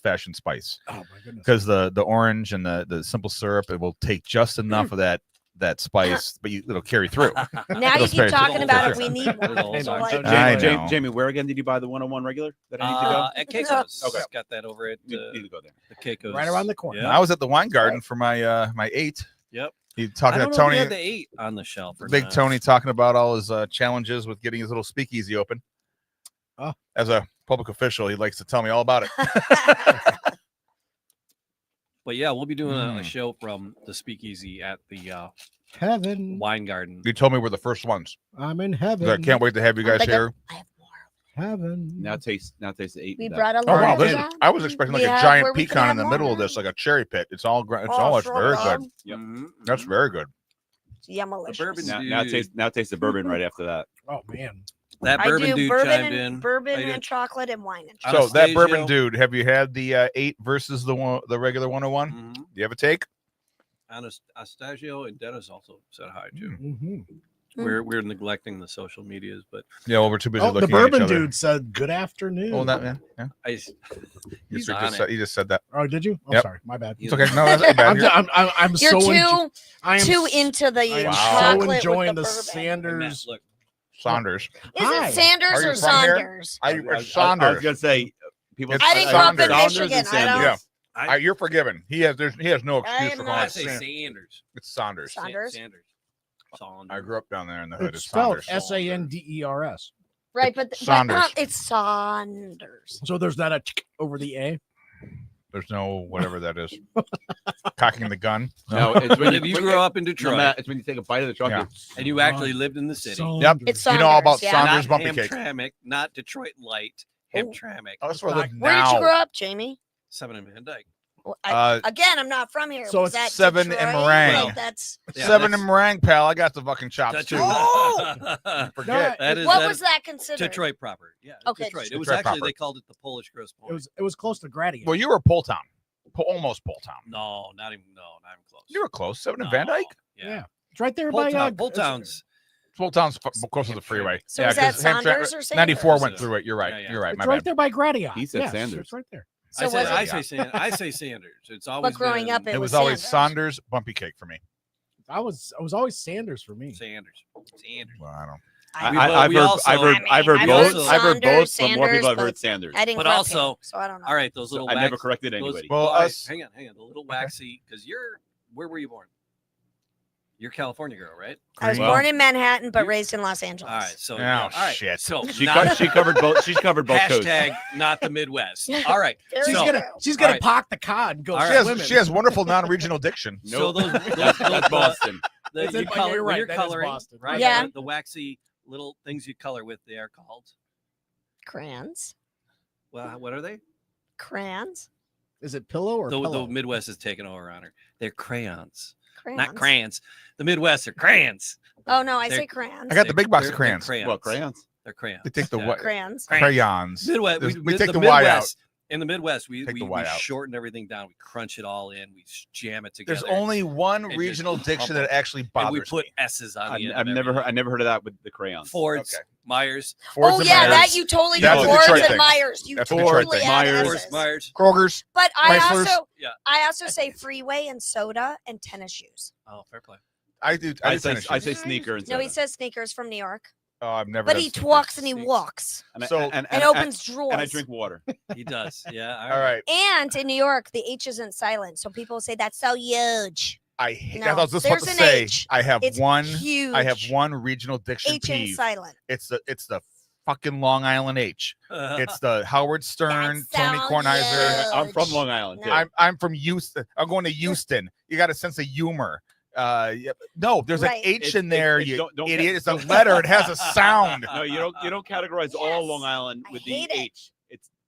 Speaker 3: fashioned spice
Speaker 4: Oh my goodness.
Speaker 3: because the orange and the simple syrup it will take just enough of that spice, but it'll carry through.
Speaker 1: Now you
Speaker 3: Those
Speaker 1: keep
Speaker 3: very
Speaker 1: talking
Speaker 2: good.
Speaker 1: about it.
Speaker 2: Sure.
Speaker 1: We need one.
Speaker 2: Those
Speaker 1: So
Speaker 2: are
Speaker 1: like,
Speaker 2: good.
Speaker 3: I know.
Speaker 5: Jamie, where again did you buy the 101 regular that I need to go?
Speaker 2: At Keiko's.
Speaker 5: Okay.
Speaker 2: Got that over at
Speaker 5: Need to go there.
Speaker 2: the Keiko's.
Speaker 4: Right around the corner.
Speaker 2: Yeah.
Speaker 3: I was at the wine garden for my my 8.
Speaker 2: Yep.
Speaker 3: He
Speaker 2: I
Speaker 3: talking
Speaker 2: don't
Speaker 3: to
Speaker 2: know if we
Speaker 3: Tony,
Speaker 2: had the 8 on the shelf. Or
Speaker 3: big
Speaker 2: not.
Speaker 3: Tony, talking about all his challenges with getting his little speakeasy open.
Speaker 4: Oh.
Speaker 3: As a public official, he likes to tell me all about it.
Speaker 2: But yeah, we'll be doing a
Speaker 3: Mm.
Speaker 2: show from the Speakeasy at the
Speaker 4: Heaven.
Speaker 2: Wine Garden.
Speaker 3: You told me we're the first ones.
Speaker 4: I'm in heaven.
Speaker 3: I can't wait to have you guys
Speaker 1: Like a-
Speaker 3: here.
Speaker 1: I have more.
Speaker 4: Heaven.
Speaker 5: Now taste the 8.
Speaker 1: We
Speaker 5: with that.
Speaker 1: brought a
Speaker 3: Oh
Speaker 1: lot.
Speaker 3: wow!
Speaker 1: of
Speaker 3: This is,
Speaker 1: that.
Speaker 3: I was expecting like
Speaker 1: We
Speaker 3: a
Speaker 1: have-
Speaker 3: giant
Speaker 1: where we can
Speaker 3: pecan in
Speaker 1: have
Speaker 3: the middle
Speaker 1: more.
Speaker 3: of this, like a cherry pit. It's all it's
Speaker 1: Oh,
Speaker 3: all
Speaker 1: sure,
Speaker 3: very
Speaker 1: Rob.
Speaker 3: good.
Speaker 5: Yep.
Speaker 3: That's very good.
Speaker 1: Yummalicious.
Speaker 2: The bourbon
Speaker 5: Now taste the bourbon right after that.
Speaker 4: Oh man.
Speaker 2: That
Speaker 1: I
Speaker 2: bourbon
Speaker 1: do
Speaker 2: dude
Speaker 1: bourbon
Speaker 2: chimed in.
Speaker 1: and bourbon
Speaker 2: How you doing?
Speaker 1: and chocolate and wine and
Speaker 2: Uh,
Speaker 1: chocolate.
Speaker 3: So that bourbon
Speaker 2: Anastasio.
Speaker 3: dude, have you had the 8 versus the regular 101?
Speaker 2: Mhm.
Speaker 3: Do you have a take?
Speaker 2: Anastasio and Dennis also said hi too.
Speaker 4: Mm-hmm.
Speaker 2: We're neglecting the social medias, but
Speaker 3: Yeah, well, we're too busy
Speaker 4: Oh, the
Speaker 3: looking at each
Speaker 4: bourbon
Speaker 3: other.
Speaker 4: dude said good afternoon.
Speaker 3: Oh, that man. Yeah.
Speaker 2: I
Speaker 3: He
Speaker 2: he's
Speaker 3: just
Speaker 2: on
Speaker 3: said,
Speaker 2: it.
Speaker 3: he just said that.
Speaker 4: Oh, did you? Oh,
Speaker 3: Yep.
Speaker 4: sorry. My bad.
Speaker 3: It's okay. No, that's not bad.
Speaker 4: I'm,
Speaker 3: Here.
Speaker 4: I'm
Speaker 1: You're
Speaker 4: so
Speaker 1: too
Speaker 4: I am
Speaker 1: too into the
Speaker 4: I am
Speaker 1: chocolate
Speaker 4: so
Speaker 1: with
Speaker 4: enjoying
Speaker 1: the
Speaker 4: the
Speaker 1: bourbon.
Speaker 2: Hey, Matt,
Speaker 4: Sanders.
Speaker 2: look,
Speaker 3: Saunders.
Speaker 1: Is
Speaker 4: Hi.
Speaker 1: it Sanders
Speaker 3: Are you
Speaker 1: or
Speaker 3: from here?
Speaker 1: Saunders?
Speaker 3: I,
Speaker 5: I was
Speaker 3: Saunders.
Speaker 5: gonna say people.
Speaker 3: It's
Speaker 1: I didn't grow up in
Speaker 3: Saunders.
Speaker 5: Saunders
Speaker 1: Michigan.
Speaker 5: and
Speaker 1: I don't.
Speaker 5: Sanders.
Speaker 3: Yeah. You're forgiven. He has no
Speaker 1: I
Speaker 3: excuse
Speaker 1: am
Speaker 3: for
Speaker 1: not.
Speaker 3: calling
Speaker 2: I
Speaker 3: it
Speaker 2: say
Speaker 3: Sanders.
Speaker 2: Sanders.
Speaker 3: It's Saunders.
Speaker 1: Saunders.
Speaker 2: Sanders.
Speaker 3: I grew up down there in the hood.
Speaker 4: It's
Speaker 3: It's
Speaker 4: spelled
Speaker 3: Saunders.
Speaker 4: Sanders.
Speaker 1: Right, but
Speaker 3: Saunders.
Speaker 1: it's Saunders.
Speaker 4: So there's not a over the A.
Speaker 3: There's no whatever that is. Cocking the gun.
Speaker 5: No, it's when
Speaker 2: If you grew up in
Speaker 5: No,
Speaker 2: Detroit
Speaker 5: Matt, it's when you take a bite of the chocolate.
Speaker 2: and you actually lived in the city,
Speaker 3: Yep.
Speaker 1: It's
Speaker 3: You know all about
Speaker 1: Saunders, yeah.
Speaker 3: Saunders
Speaker 2: not
Speaker 3: bumpy cake.
Speaker 2: Hamtramck, not Detroit Light, Hamtramck.
Speaker 3: Oh, that's where I live
Speaker 1: Where did you grow
Speaker 3: now.
Speaker 1: up, Jamie?
Speaker 2: 7 in Van Dyke.
Speaker 1: Well,
Speaker 3: Uh,
Speaker 1: again, I'm not from here.
Speaker 4: so
Speaker 1: Was
Speaker 4: it's
Speaker 1: that
Speaker 3: 7 in
Speaker 1: Detroit?
Speaker 3: meringue.
Speaker 1: Like, that's
Speaker 2: Yeah,
Speaker 3: 7 in
Speaker 2: that's-
Speaker 3: meringue, pal. I got the fucking chops
Speaker 2: That's
Speaker 3: too.
Speaker 1: Oh!
Speaker 3: Forget.
Speaker 2: That is
Speaker 1: what
Speaker 2: that
Speaker 1: was
Speaker 2: is
Speaker 1: that considered?
Speaker 2: Detroit proper. Yeah,
Speaker 1: Okay,
Speaker 2: Detroit. It was
Speaker 3: Detroit
Speaker 2: actually
Speaker 3: proper.
Speaker 2: they called it the Polish Gross Point.
Speaker 4: It was close to Gradius.
Speaker 3: Well, you were Pole Town. Almost Pole Town.
Speaker 2: No, not even close.
Speaker 3: You were close. 7 in Van Dyke?
Speaker 2: Yeah.
Speaker 4: Yeah. It's right there
Speaker 2: Pole,
Speaker 4: by
Speaker 2: Town, Pole Town's
Speaker 3: Pole Town's close to the freeway.
Speaker 1: So
Speaker 3: yeah,
Speaker 1: is that
Speaker 3: 'cause Hamtramck-
Speaker 1: Saunders or Sanders?
Speaker 3: 94 went
Speaker 2: Yeah.
Speaker 3: through it. You're right.
Speaker 2: Yeah, yeah.
Speaker 3: You're right.
Speaker 4: It's
Speaker 3: My
Speaker 4: right
Speaker 3: bad.
Speaker 4: there by Gradius.
Speaker 5: He said
Speaker 4: Yes,
Speaker 5: Sanders.
Speaker 4: It's right there.
Speaker 1: So
Speaker 2: I
Speaker 1: was
Speaker 2: say
Speaker 1: it?
Speaker 2: I say Sanders. It's always
Speaker 1: growing
Speaker 2: been
Speaker 1: up,
Speaker 3: It
Speaker 1: was
Speaker 3: was always
Speaker 1: Sanders.
Speaker 3: Saunders bumpy cake for me.
Speaker 4: I was always Sanders for me.
Speaker 2: Sanders. Sanders.
Speaker 3: Well, I don't.
Speaker 5: I've
Speaker 2: we
Speaker 5: heard
Speaker 2: also-
Speaker 5: I've heard
Speaker 1: I mean,
Speaker 5: both.
Speaker 2: also-
Speaker 5: I've heard both,
Speaker 1: Saunders,
Speaker 5: but more people have
Speaker 1: but
Speaker 5: heard Sanders.
Speaker 1: I didn't
Speaker 2: But
Speaker 1: grow up
Speaker 2: also-
Speaker 1: here, so I don't know.
Speaker 2: All right, those little
Speaker 5: I never
Speaker 2: wax-
Speaker 5: corrected
Speaker 2: those-
Speaker 5: anybody.
Speaker 3: Well,
Speaker 2: all right,
Speaker 3: us-
Speaker 2: hang on. The little waxy because where were you born? You're a California girl, right?
Speaker 1: I was
Speaker 5: Well-
Speaker 1: born in Manhattan, but
Speaker 2: You-
Speaker 1: raised in Los Angeles.
Speaker 2: All right, so
Speaker 3: Oh,
Speaker 2: yeah, all right.
Speaker 3: shit.
Speaker 2: So
Speaker 5: She
Speaker 2: not,
Speaker 5: she covered both. She's covered both coasts.
Speaker 2: hashtag not the Midwest. All right,
Speaker 1: Very
Speaker 4: She's
Speaker 2: So-
Speaker 1: true.
Speaker 4: gonna
Speaker 2: right.
Speaker 4: pock the cod and go
Speaker 2: All right.
Speaker 3: She has,
Speaker 4: swimming.
Speaker 3: she has wonderful non-regional diction.
Speaker 2: so
Speaker 5: Nope.
Speaker 2: those
Speaker 5: That's Boston.
Speaker 4: That's
Speaker 2: you
Speaker 4: it,
Speaker 2: color,
Speaker 4: you're
Speaker 2: when
Speaker 4: right,
Speaker 2: you're
Speaker 4: that is
Speaker 2: coloring,
Speaker 4: Boston.
Speaker 2: right?
Speaker 1: Yeah.
Speaker 2: The waxy little things you color with, they are called.
Speaker 1: Crayons.
Speaker 2: Well, what are they?
Speaker 1: Crayons.
Speaker 4: Is it pillow or
Speaker 2: The
Speaker 4: pillow?
Speaker 2: Midwest is taking over on her. They're crayons,
Speaker 1: Crayons.
Speaker 2: not crayons. The Midwest are crayons.
Speaker 1: Oh no, I
Speaker 2: They're-
Speaker 1: say crayons.
Speaker 3: I got the big box of
Speaker 2: They're
Speaker 3: crayons.
Speaker 5: Well, crayons.
Speaker 2: They're crayons.
Speaker 3: They take the
Speaker 2: Yeah.
Speaker 3: what?
Speaker 1: crayons.
Speaker 3: Crayons.
Speaker 2: Midwest.
Speaker 3: We take the Y out.
Speaker 2: In the Midwest, we
Speaker 3: Take the
Speaker 2: we
Speaker 3: Y out.
Speaker 2: shorten everything down. We crunch it all in. We jam it together.
Speaker 3: There's only one
Speaker 2: And just
Speaker 3: regional diction
Speaker 2: humble.
Speaker 3: that actually
Speaker 2: and
Speaker 3: bothers
Speaker 2: we put
Speaker 3: me.
Speaker 2: S's on the end.
Speaker 5: I've
Speaker 2: of
Speaker 5: never heard.
Speaker 2: everything.
Speaker 5: I never heard of that with the crayons.
Speaker 2: Fords,
Speaker 3: Okay.
Speaker 2: Myers,
Speaker 3: Fords
Speaker 1: Oh
Speaker 3: and
Speaker 1: yeah,
Speaker 3: Myers.
Speaker 1: that you totally
Speaker 3: That's
Speaker 1: do.
Speaker 3: a
Speaker 1: Fords
Speaker 3: Detroit
Speaker 1: and
Speaker 3: thing.
Speaker 1: Myers. You
Speaker 3: That's a Detroit
Speaker 1: totally
Speaker 3: thing.
Speaker 1: add
Speaker 5: Myers.
Speaker 1: S's.
Speaker 2: Myers.
Speaker 3: Kroger's.
Speaker 1: But I
Speaker 3: Chrysler's.
Speaker 1: also
Speaker 2: Yeah.
Speaker 1: I also say freeway and soda and tennis shoes.
Speaker 2: Oh, fair play.
Speaker 3: I do.
Speaker 5: I
Speaker 3: do
Speaker 5: say
Speaker 3: tennis
Speaker 5: I
Speaker 3: shoes.
Speaker 5: say sneaker and
Speaker 1: No, he
Speaker 5: soda.
Speaker 1: says sneakers from New York.
Speaker 3: Oh, I've never.
Speaker 1: But
Speaker 3: had
Speaker 1: he
Speaker 3: sneakers.
Speaker 1: talks and he
Speaker 2: Sneaks.
Speaker 1: walks
Speaker 5: And I-
Speaker 3: So-
Speaker 5: and
Speaker 1: and opens drawers.
Speaker 5: and I drink water.
Speaker 2: He does. Yeah.
Speaker 3: All right.
Speaker 1: And in New York, the H isn't silent, so people say that's so huge.
Speaker 3: I hate.
Speaker 1: No,
Speaker 3: I was just about
Speaker 1: there's
Speaker 3: to
Speaker 1: an
Speaker 3: say.
Speaker 1: H.
Speaker 3: I have
Speaker 1: It's
Speaker 3: one.
Speaker 1: huge.
Speaker 3: I have one regional diction
Speaker 1: H in
Speaker 3: peeve.
Speaker 1: silent.
Speaker 3: It's the fucking Long Island H. It's the Howard Stern,
Speaker 1: That's
Speaker 3: Tony
Speaker 1: so
Speaker 3: Kornheiser.
Speaker 5: I'm from
Speaker 1: huge.
Speaker 5: Long Island.
Speaker 1: No.
Speaker 5: Too.
Speaker 3: I'm from Houston. I'm going to Houston. You got a sense of humor. No, there's
Speaker 1: Right.
Speaker 3: an H
Speaker 5: It's-
Speaker 3: in there.
Speaker 5: it's-
Speaker 3: You
Speaker 5: don't
Speaker 3: idiot.
Speaker 5: get-
Speaker 3: It's a letter. It has a sound.
Speaker 5: No, you don't categorize all
Speaker 1: Yes.
Speaker 5: Long Island
Speaker 1: I
Speaker 5: with the
Speaker 1: hate it.
Speaker 5: H.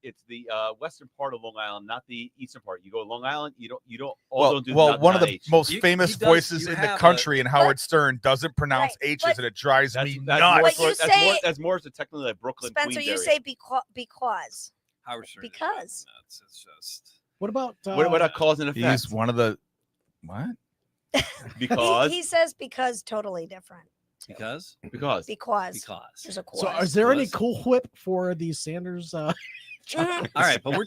Speaker 5: It's the western part of Long Island, not the eastern part. You go Long Island, you don't all don't do
Speaker 3: Well, one of the
Speaker 5: H.
Speaker 3: most
Speaker 2: You-
Speaker 3: famous
Speaker 2: he does-
Speaker 3: voices
Speaker 2: you
Speaker 3: in the
Speaker 2: have
Speaker 3: country, and Howard Stern doesn't pronounce
Speaker 1: Right,
Speaker 3: H's,
Speaker 1: but-
Speaker 3: and it drives
Speaker 5: that's,
Speaker 3: me
Speaker 5: that's
Speaker 3: nuts.
Speaker 5: more,
Speaker 1: But you
Speaker 5: that's more
Speaker 1: say-
Speaker 5: that's more so technically like Brooklyn,
Speaker 1: Spencer,
Speaker 5: Queens
Speaker 1: you
Speaker 5: area.
Speaker 1: say because.
Speaker 2: Howard Stern is
Speaker 1: Because.
Speaker 2: nuts. It's just
Speaker 4: What about
Speaker 5: what are cause and effect?
Speaker 3: He's one of the what?
Speaker 5: Because
Speaker 1: He says because totally different.
Speaker 2: because
Speaker 5: because
Speaker 1: Because there's a
Speaker 4: So
Speaker 1: cause.
Speaker 4: is there any
Speaker 2: Plus.
Speaker 4: Cool Whip for these Sanders?
Speaker 1: Mhm.
Speaker 2: all right, but we're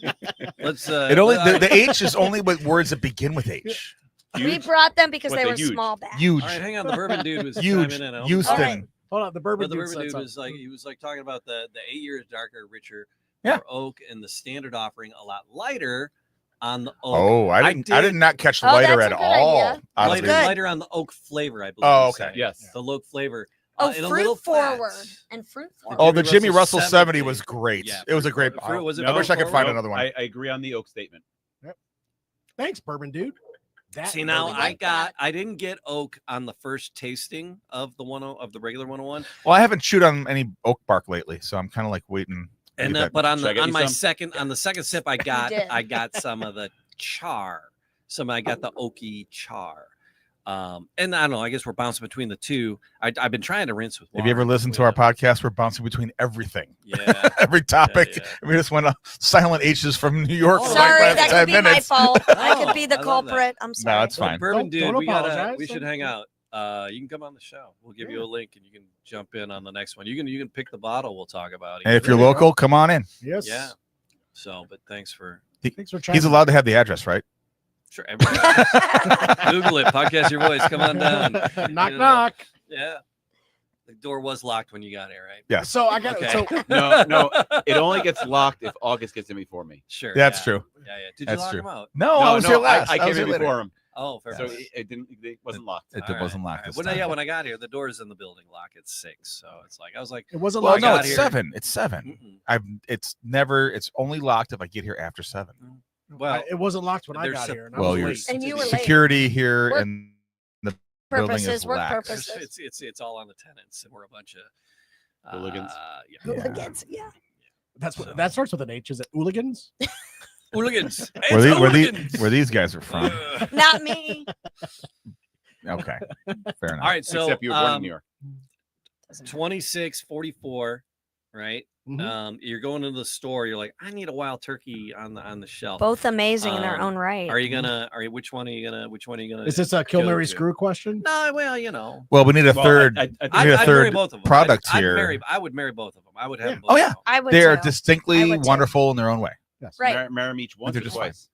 Speaker 2: let's.
Speaker 3: It only the H is only with words that begin with H.
Speaker 1: We brought them because
Speaker 5: What,
Speaker 1: they
Speaker 5: they're
Speaker 1: were
Speaker 5: huge?
Speaker 1: small back.
Speaker 3: Huge,
Speaker 2: All right, hang on. The bourbon dude was
Speaker 3: huge,
Speaker 2: chiming in. I don't-
Speaker 3: Houston.
Speaker 1: All right.
Speaker 4: Hold on, the bourbon
Speaker 2: But the
Speaker 4: dude
Speaker 2: bourbon
Speaker 4: said
Speaker 2: dude
Speaker 4: something.
Speaker 2: was like he was like talking about the 8 years darker, richer,
Speaker 3: Yeah.
Speaker 2: more oak, and the standard offering a lot lighter on the oak.
Speaker 3: Oh, I did not catch the
Speaker 1: Oh,
Speaker 3: lighter
Speaker 1: that's
Speaker 3: at
Speaker 1: a good
Speaker 3: all.
Speaker 1: idea.
Speaker 3: out of
Speaker 1: That's
Speaker 2: lighter,
Speaker 3: these.
Speaker 1: good.
Speaker 2: lighter on the oak flavor, I believe.
Speaker 3: Oh,
Speaker 2: he
Speaker 3: okay.
Speaker 2: said.
Speaker 5: yes,
Speaker 2: The oak flavor.
Speaker 1: Oh,
Speaker 2: and a little
Speaker 1: fruit forward
Speaker 2: fat.
Speaker 1: and fruit forward.
Speaker 3: Oh, the
Speaker 2: Jimmy
Speaker 3: Jimmy
Speaker 2: Russell
Speaker 3: Russell
Speaker 2: 70
Speaker 3: 70 was great.
Speaker 2: Yeah,
Speaker 3: It was a
Speaker 2: fruit
Speaker 3: great.
Speaker 2: forward. Was it
Speaker 3: I wish I could
Speaker 2: fruit
Speaker 3: find
Speaker 2: forward?
Speaker 3: another one.
Speaker 5: I agree on the oak statement.
Speaker 4: Thanks, bourbon dude. That
Speaker 2: See, now
Speaker 4: bourbon
Speaker 1: like
Speaker 4: dude.
Speaker 2: I didn't get oak on the first tasting of the of the regular 101,
Speaker 3: Well, I haven't chewed on any oak bark lately, so I'm kind of like waiting. to
Speaker 2: and
Speaker 3: get that-
Speaker 2: but on
Speaker 5: Should I get
Speaker 2: on
Speaker 5: you
Speaker 2: my
Speaker 5: some?
Speaker 2: second on the second sip, I got
Speaker 1: did.
Speaker 2: some of the char. I got the oaky char. And I don't know. I guess we're bouncing between the two. I've been trying to rinse with water.
Speaker 3: Have you ever listened to our podcast? We're bouncing between everything,
Speaker 2: Yeah.
Speaker 3: every topic.
Speaker 2: yeah.
Speaker 3: We just went silent H's from New York.
Speaker 2: Oh,
Speaker 3: for like
Speaker 1: Sorry,
Speaker 3: last
Speaker 1: that
Speaker 3: 10
Speaker 1: could be my
Speaker 3: minutes.
Speaker 1: fault. I
Speaker 2: Oh,
Speaker 1: could be the
Speaker 2: I love that.
Speaker 1: culprit. I'm sorry.
Speaker 3: it's fine.
Speaker 2: Bourbon dude,
Speaker 4: Don't
Speaker 2: we
Speaker 4: apologize.
Speaker 2: should hang
Speaker 4: Don't-
Speaker 2: out. You can come on the show. We'll give you a link and you can jump in on the next one. You can pick the bottle we'll talk about.
Speaker 3: And if
Speaker 2: either.
Speaker 3: you're
Speaker 4: There you
Speaker 3: local, come on in.
Speaker 4: Yes.
Speaker 2: Yeah. So, but thanks for
Speaker 4: Thanks for trying.
Speaker 3: He's allowed to have the address, right?
Speaker 2: sure. Everybody, Google it. Podcast your voice. Come on down.
Speaker 4: knock
Speaker 2: You know.
Speaker 4: knock.
Speaker 2: Yeah. The door was locked when you got here, right?
Speaker 3: Yes.
Speaker 4: So I got
Speaker 2: Okay.
Speaker 4: so
Speaker 5: No, it only gets locked if August gets in before me.
Speaker 2: Sure.
Speaker 3: That's
Speaker 2: yeah.
Speaker 3: true.
Speaker 2: Yeah, yeah. Did you
Speaker 3: That's
Speaker 2: lock
Speaker 3: true.
Speaker 2: him out?
Speaker 3: No, I was here last.
Speaker 5: I
Speaker 3: was
Speaker 5: came
Speaker 3: here
Speaker 5: in
Speaker 3: later.
Speaker 5: before him,
Speaker 2: Oh, fair
Speaker 5: so
Speaker 2: enough.
Speaker 5: it wasn't locked.
Speaker 3: It
Speaker 2: All right,
Speaker 3: wasn't
Speaker 2: all
Speaker 3: locked
Speaker 2: right.
Speaker 3: this
Speaker 2: When,
Speaker 3: time.
Speaker 2: yeah, when I got here, the doors in the building lock at 6. So it's like I was like,
Speaker 4: it wasn't
Speaker 3: Well,
Speaker 4: like
Speaker 2: I
Speaker 3: no,
Speaker 2: got
Speaker 3: it's
Speaker 2: here.
Speaker 3: 7. It's 7.
Speaker 2: mm-mm.
Speaker 3: It's only locked if I get here after 7.
Speaker 2: well,
Speaker 4: it wasn't locked when I
Speaker 2: there's
Speaker 4: got
Speaker 2: some-
Speaker 4: here. And I
Speaker 3: Well,
Speaker 4: was
Speaker 3: you're
Speaker 4: late.
Speaker 1: And you were late.
Speaker 3: Security here
Speaker 1: Work
Speaker 3: and the building
Speaker 1: Purposes,
Speaker 3: is
Speaker 1: work
Speaker 3: lax.
Speaker 1: purposes.
Speaker 2: it's all on the tenants, and we're a bunch of
Speaker 5: Hooligans.
Speaker 2: Yeah.
Speaker 1: Hooligans. Yeah.
Speaker 4: That's what that starts with an H. Is it hooligans?
Speaker 2: Hooligans.
Speaker 3: Where,
Speaker 2: It's
Speaker 3: these,
Speaker 2: hooligans.
Speaker 3: where these guys are from.
Speaker 1: Not me.
Speaker 3: Okay. Fair enough.
Speaker 2: All right, so
Speaker 5: Except you were born in New York.
Speaker 1: Doesn't matter.
Speaker 2: 2644, right?
Speaker 4: Mhm.
Speaker 2: You're going into the store. You're like, I need a wild turkey on the shelf.
Speaker 1: Both amazing in their
Speaker 2: Um,
Speaker 1: own right.
Speaker 2: Are you gonna? Which one are you gonna?
Speaker 4: Is this a Kill
Speaker 2: go
Speaker 4: Mary
Speaker 2: to?
Speaker 4: Screw question?
Speaker 2: No, well, you know.
Speaker 3: Well, we need a
Speaker 5: Well,
Speaker 3: third.
Speaker 5: I think
Speaker 2: I'd,
Speaker 3: need a
Speaker 2: I'd marry
Speaker 3: third
Speaker 2: both of them.
Speaker 3: product
Speaker 2: I'd
Speaker 3: here.
Speaker 2: I would marry both of them. I would have
Speaker 4: Yeah.
Speaker 2: them both.
Speaker 3: Oh, yeah.
Speaker 1: I would
Speaker 3: They're
Speaker 1: too. I
Speaker 3: distinctly
Speaker 1: would too.
Speaker 3: wonderful in their own way.
Speaker 4: Yes.
Speaker 1: Right.
Speaker 5: marry them each once
Speaker 3: They're
Speaker 5: or
Speaker 3: just fine.
Speaker 5: twice.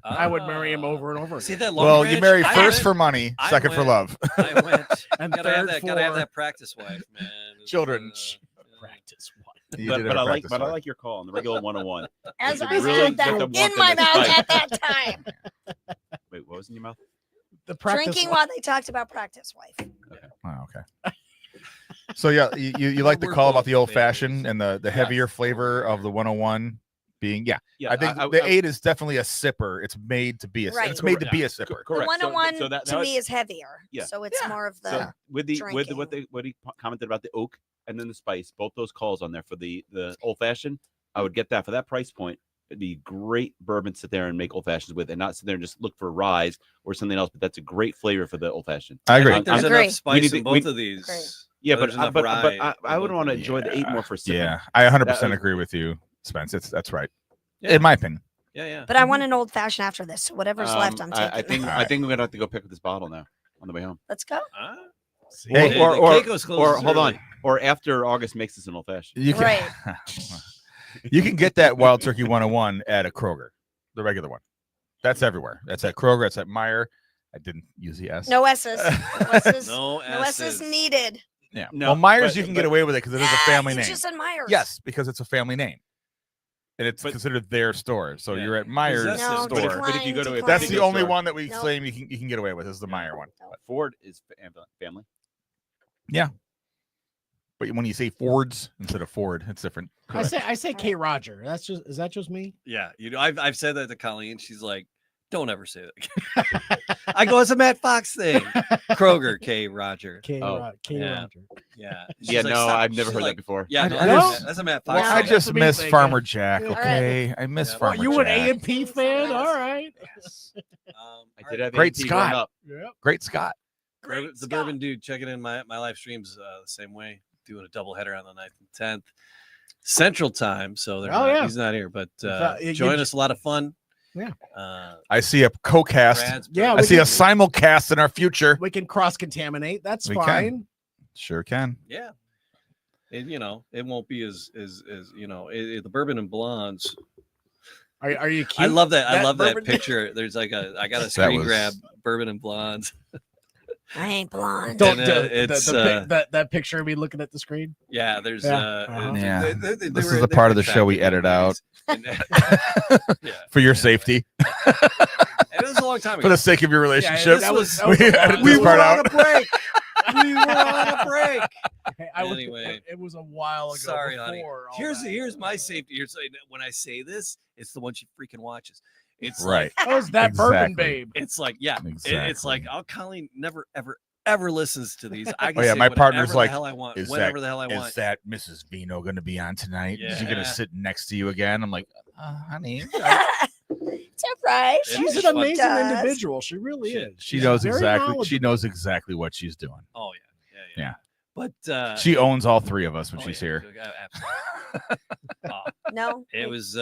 Speaker 4: I would marry him over and over
Speaker 2: See
Speaker 4: again.
Speaker 2: that? Long
Speaker 3: Well,
Speaker 2: Ranch?
Speaker 3: you marry
Speaker 2: I
Speaker 3: first
Speaker 2: went-
Speaker 3: for money,
Speaker 2: I
Speaker 3: second for
Speaker 2: went-
Speaker 3: love.
Speaker 2: I went.
Speaker 4: And
Speaker 2: gotta have
Speaker 4: third
Speaker 2: that. Gotta have
Speaker 4: for
Speaker 2: that practice wife, man. It's,
Speaker 3: Children.
Speaker 4: practice one.
Speaker 3: You
Speaker 5: But,
Speaker 3: did
Speaker 5: but
Speaker 3: have
Speaker 5: I
Speaker 3: a
Speaker 5: like
Speaker 3: practice
Speaker 5: but I
Speaker 3: wife.
Speaker 5: like your call on the regular 101.
Speaker 1: As
Speaker 5: You
Speaker 1: I
Speaker 5: really
Speaker 1: had
Speaker 5: get
Speaker 1: that
Speaker 5: the
Speaker 1: in
Speaker 5: warmth
Speaker 1: my
Speaker 5: in the
Speaker 1: mouth
Speaker 5: spice.
Speaker 1: at that time.
Speaker 5: Wait, what was in your mouth?
Speaker 4: The practice
Speaker 1: Drinking
Speaker 4: one.
Speaker 1: while they talked about practice wife.
Speaker 3: Oh, okay. So yeah, you like the
Speaker 2: We're
Speaker 3: call
Speaker 2: both
Speaker 3: about the old
Speaker 2: favorites.
Speaker 3: fashioned and the heavier flavor of the 101 being
Speaker 5: Yeah,
Speaker 3: I think the 8 is definitely a sipper. It's made to be a
Speaker 1: Right.
Speaker 3: it's made to be a
Speaker 5: Co-
Speaker 3: sipper.
Speaker 1: The
Speaker 5: correct.
Speaker 1: 101
Speaker 5: So that
Speaker 1: to
Speaker 5: was-
Speaker 1: me is heavier.
Speaker 5: Yeah.
Speaker 1: So it's more of the.
Speaker 5: So with the what
Speaker 1: drinking.
Speaker 5: he commented about the oak and then the spice, both those calls on there for the old fashioned, I would get that for that price point. It'd be great bourbon to sit there and make old fashions with, and not sit there and just look for rye or something else. But that's a great flavor for the old fashioned.
Speaker 3: I agree.
Speaker 2: I think there's
Speaker 1: Agree.
Speaker 2: enough spice
Speaker 5: need
Speaker 2: in
Speaker 5: to-
Speaker 2: both of these.
Speaker 1: Agree.
Speaker 5: Yeah,
Speaker 2: There's
Speaker 5: but
Speaker 2: enough
Speaker 5: but
Speaker 2: rye
Speaker 5: I would
Speaker 2: in
Speaker 5: want to
Speaker 2: both of
Speaker 5: enjoy the 8 more for sipping.
Speaker 3: Yeah, I 100%
Speaker 5: That-
Speaker 3: agree with you, Spence. That's right.
Speaker 2: Yeah.
Speaker 3: In my opinion.
Speaker 2: Yeah, yeah.
Speaker 1: But I want an old fashioned after this. So whatever's left, I'm taking.
Speaker 5: I think
Speaker 3: All
Speaker 5: I
Speaker 3: right.
Speaker 5: think we're gonna have to go pick up this bottle now on the way home.
Speaker 1: Let's go.
Speaker 2: Ah.
Speaker 3: Hey,
Speaker 5: or
Speaker 2: the
Speaker 5: or,
Speaker 2: Keiko's
Speaker 5: or
Speaker 2: closes
Speaker 5: hold on,
Speaker 2: early.
Speaker 5: or after August makes this an old fashioned.
Speaker 3: You can,
Speaker 1: Right.
Speaker 3: you can get that Wild Turkey 101 at a Kroger, the regular one. That's everywhere. That's at Kroger. That's at Meijer. I didn't use the S.
Speaker 1: No S's. No S's.
Speaker 2: No
Speaker 1: No S's
Speaker 2: S's.
Speaker 1: needed.
Speaker 3: Yeah.
Speaker 5: No,
Speaker 3: well, Myers,
Speaker 5: but-
Speaker 3: you can get
Speaker 5: but-
Speaker 3: away with it because it is a family
Speaker 1: You
Speaker 3: name.
Speaker 1: just said Myers.
Speaker 3: Yes, because it's a family name, and it's
Speaker 5: But-
Speaker 3: considered their store. So
Speaker 2: Yeah.
Speaker 3: you're at Myers
Speaker 2: Possessive.
Speaker 1: No,
Speaker 5: But if-
Speaker 3: store.
Speaker 5: but if you go to a
Speaker 1: decline.
Speaker 3: That's the
Speaker 5: particular
Speaker 3: only
Speaker 5: store-
Speaker 3: one that we
Speaker 1: Nope.
Speaker 3: claim you can get away with is the Meyer one.
Speaker 1: Nope.
Speaker 5: Ford is family.
Speaker 3: But when you say Fords instead of Ford, it's different.
Speaker 4: I say K. Roger. Is that just me?
Speaker 2: Yeah, I've said that to Colleen. She's like, "Don't ever say that." I go, "It's a Matt Fox thing." Kroger, K. Roger.
Speaker 4: K.
Speaker 5: Oh,
Speaker 4: K.
Speaker 2: yeah.
Speaker 4: Roger.
Speaker 2: Yeah.
Speaker 5: Yeah,
Speaker 2: She's like,
Speaker 5: no,
Speaker 2: "Stop."
Speaker 5: I've never
Speaker 2: She's
Speaker 5: heard
Speaker 2: like,
Speaker 5: that before.
Speaker 2: Yeah, no,
Speaker 3: I
Speaker 2: that's,
Speaker 3: just-
Speaker 2: a Matt
Speaker 1: Well,
Speaker 2: Fox.
Speaker 3: I
Speaker 2: thing.
Speaker 3: just
Speaker 4: that's a me
Speaker 3: miss
Speaker 4: thing,
Speaker 3: Farmer
Speaker 4: yeah.
Speaker 3: Jack.
Speaker 1: Yeah.
Speaker 3: Okay, I miss
Speaker 2: Yeah.
Speaker 3: Farmer
Speaker 4: Well, you an
Speaker 3: Jack.
Speaker 4: A&P fan? All right.
Speaker 5: I did have
Speaker 3: Great
Speaker 5: A&P growing
Speaker 3: Scott.
Speaker 5: up.
Speaker 4: Yep.
Speaker 3: Great Scott.
Speaker 2: The Bourbon dude checking in my live streams the same way, doing a double header on the 9th and 10th Central Time. So he's not here, but join us. A lot of fun.
Speaker 4: Yeah.
Speaker 3: I see a co-cast.
Speaker 2: Brad's
Speaker 4: Yeah,
Speaker 3: I
Speaker 2: Bourbon.
Speaker 3: see a simulcast in our future.
Speaker 4: We can cross contaminate. That's
Speaker 3: We can.
Speaker 4: fine.
Speaker 3: Sure can.
Speaker 2: Yeah. It won't be as the Bourbon and Blondes.
Speaker 4: Are you cute?
Speaker 2: I love that. I
Speaker 4: That
Speaker 2: love that
Speaker 4: Bourbon-
Speaker 2: picture. There's I got a
Speaker 3: That
Speaker 2: screen
Speaker 3: was-
Speaker 2: grab Bourbon and Blondes.
Speaker 1: I ain't blonde.
Speaker 4: Don't,
Speaker 2: And, it's,
Speaker 4: that picture of me looking at the screen.
Speaker 2: Yeah, there's
Speaker 4: Yeah. Uh-huh.
Speaker 3: Yeah. This is the part of the show we edit out.
Speaker 2: Yeah.
Speaker 3: For your safety,
Speaker 2: It was a long time ago.
Speaker 3: for the sake of your relationship.
Speaker 2: that was-
Speaker 3: we edit
Speaker 2: we
Speaker 3: this
Speaker 2: were
Speaker 3: part
Speaker 2: on
Speaker 3: out.
Speaker 2: a break. We were on a break.
Speaker 4: Hey,
Speaker 2: Anyway.
Speaker 4: it was a while ago.
Speaker 2: Sorry, honey.
Speaker 4: before all
Speaker 2: Here's
Speaker 4: that.
Speaker 2: my safety. Here's when I say this, it's the one she freaking watches. It's
Speaker 3: Right.
Speaker 4: That was that bourbon
Speaker 3: Exactly.
Speaker 4: babe.
Speaker 2: It's like, yeah, it's like,
Speaker 3: Exactly.
Speaker 2: Colleen never ever listens to these. I can
Speaker 3: Oh, yeah,
Speaker 2: say
Speaker 3: my
Speaker 2: whatever
Speaker 3: partner's
Speaker 2: the
Speaker 3: like,
Speaker 2: hell I want,
Speaker 3: is
Speaker 2: whenever the hell I want.
Speaker 3: Is that Mrs. Vino going to be on tonight? Is he going
Speaker 2: Yeah.
Speaker 3: to sit next to you again? I'm like, honey.
Speaker 1: Surprise.
Speaker 2: It's
Speaker 4: She's
Speaker 2: fun.
Speaker 4: an amazing
Speaker 1: Does.
Speaker 4: individual. She really
Speaker 2: She-
Speaker 4: is.
Speaker 3: She
Speaker 4: She's
Speaker 3: knows
Speaker 4: very
Speaker 3: exactly. She
Speaker 4: knowledgeable.
Speaker 3: knows exactly what she's doing.
Speaker 2: Oh yeah.
Speaker 3: Yeah.
Speaker 2: But
Speaker 3: She owns all three of us when
Speaker 2: oh,
Speaker 3: she's
Speaker 2: yeah,
Speaker 3: here.
Speaker 2: absolutely. Oh,
Speaker 1: No.
Speaker 2: it was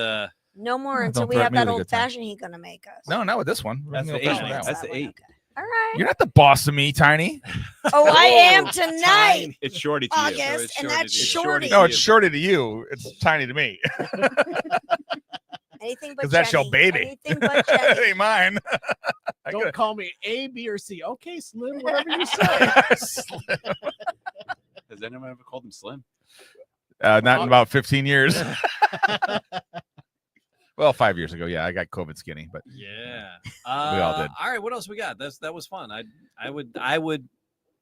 Speaker 1: no more
Speaker 3: Don't
Speaker 1: until we
Speaker 3: threaten
Speaker 1: have
Speaker 3: me
Speaker 1: that
Speaker 3: with a
Speaker 1: old
Speaker 3: good time.
Speaker 1: fashioned he's gonna make us.
Speaker 3: No, not with this one. We're
Speaker 5: That's
Speaker 3: gonna
Speaker 5: the
Speaker 3: go
Speaker 5: eight
Speaker 3: for
Speaker 5: one.
Speaker 3: that
Speaker 5: That's
Speaker 3: one.
Speaker 5: the 8.
Speaker 1: All right.
Speaker 3: You're not the boss of me, Tiny.
Speaker 1: Oh, I am
Speaker 2: Oh,
Speaker 1: tonight.
Speaker 2: tiny.
Speaker 5: It's shorty to you.
Speaker 1: August,
Speaker 2: it's
Speaker 1: and
Speaker 2: shorty
Speaker 1: that's
Speaker 2: to you.
Speaker 1: shorty.
Speaker 3: No, it's shorty to you. It's tiny to me.
Speaker 1: Anything but
Speaker 3: Because that's your
Speaker 1: Jenny.
Speaker 3: baby.
Speaker 1: Anything but
Speaker 3: It
Speaker 1: Jenny.
Speaker 3: ain't mine. I
Speaker 4: Don't
Speaker 3: gotta-
Speaker 4: call me A, B, or C. Okay, Slim, whatever you say.
Speaker 5: Has anyone ever called him Slim?
Speaker 3: Not in about 15 years. Well, 5 years ago. Yeah, I got COVID skinny, but
Speaker 2: Yeah.
Speaker 3: all did.
Speaker 2: All right. What else we got? That was fun. I would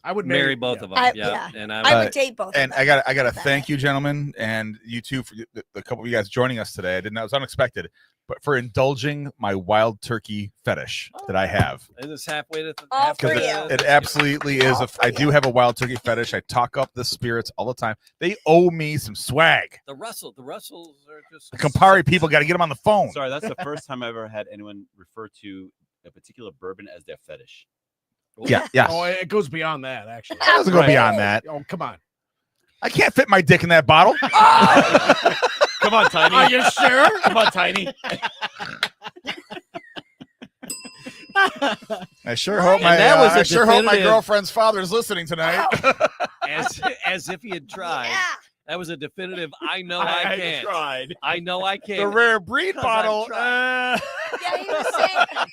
Speaker 4: I would
Speaker 2: marry both of them.
Speaker 1: I-
Speaker 2: yeah.
Speaker 1: yeah.
Speaker 2: And
Speaker 1: I would date both.
Speaker 3: and
Speaker 1: of
Speaker 3: I
Speaker 1: them.
Speaker 3: got to
Speaker 1: That.
Speaker 3: thank you, gentlemen, and you two for the couple of you guys joining us today. I didn't know it was unexpected, but for indulging my wild turkey fetish that I have.
Speaker 2: Is this halfway to
Speaker 1: All
Speaker 2: halfway
Speaker 1: for
Speaker 2: to-
Speaker 1: you.
Speaker 3: It absolutely is.
Speaker 1: All for
Speaker 3: I do
Speaker 1: you.
Speaker 3: have a wild turkey fetish. I talk up the spirits all the time. They owe me some swag.
Speaker 2: The Russells are just
Speaker 3: The Campari people got to get them on the phone.
Speaker 5: Sorry, that's the first time I've ever had anyone refer to a particular bourbon as their fetish.
Speaker 3: Yeah, yeah.
Speaker 4: Oh, it goes beyond that, actually.
Speaker 3: It doesn't go beyond that.
Speaker 4: Oh, come on.
Speaker 3: I can't fit my dick in that bottle.
Speaker 5: Come on, Tiny.
Speaker 4: Are you sure?
Speaker 5: Come on, Tiny.
Speaker 3: I sure hope
Speaker 2: And
Speaker 3: my
Speaker 2: that was a
Speaker 3: I sure hope my
Speaker 2: definitive-
Speaker 3: girlfriend's father is listening tonight.
Speaker 2: as if he had tried.
Speaker 1: Yeah.
Speaker 2: That was a definitive. I know I, can't.
Speaker 5: tried.
Speaker 2: I know I can't.
Speaker 3: The rare breed
Speaker 2: 'Cause I've
Speaker 3: bottle.
Speaker 2: tried.
Speaker 1: Yeah, he was saying.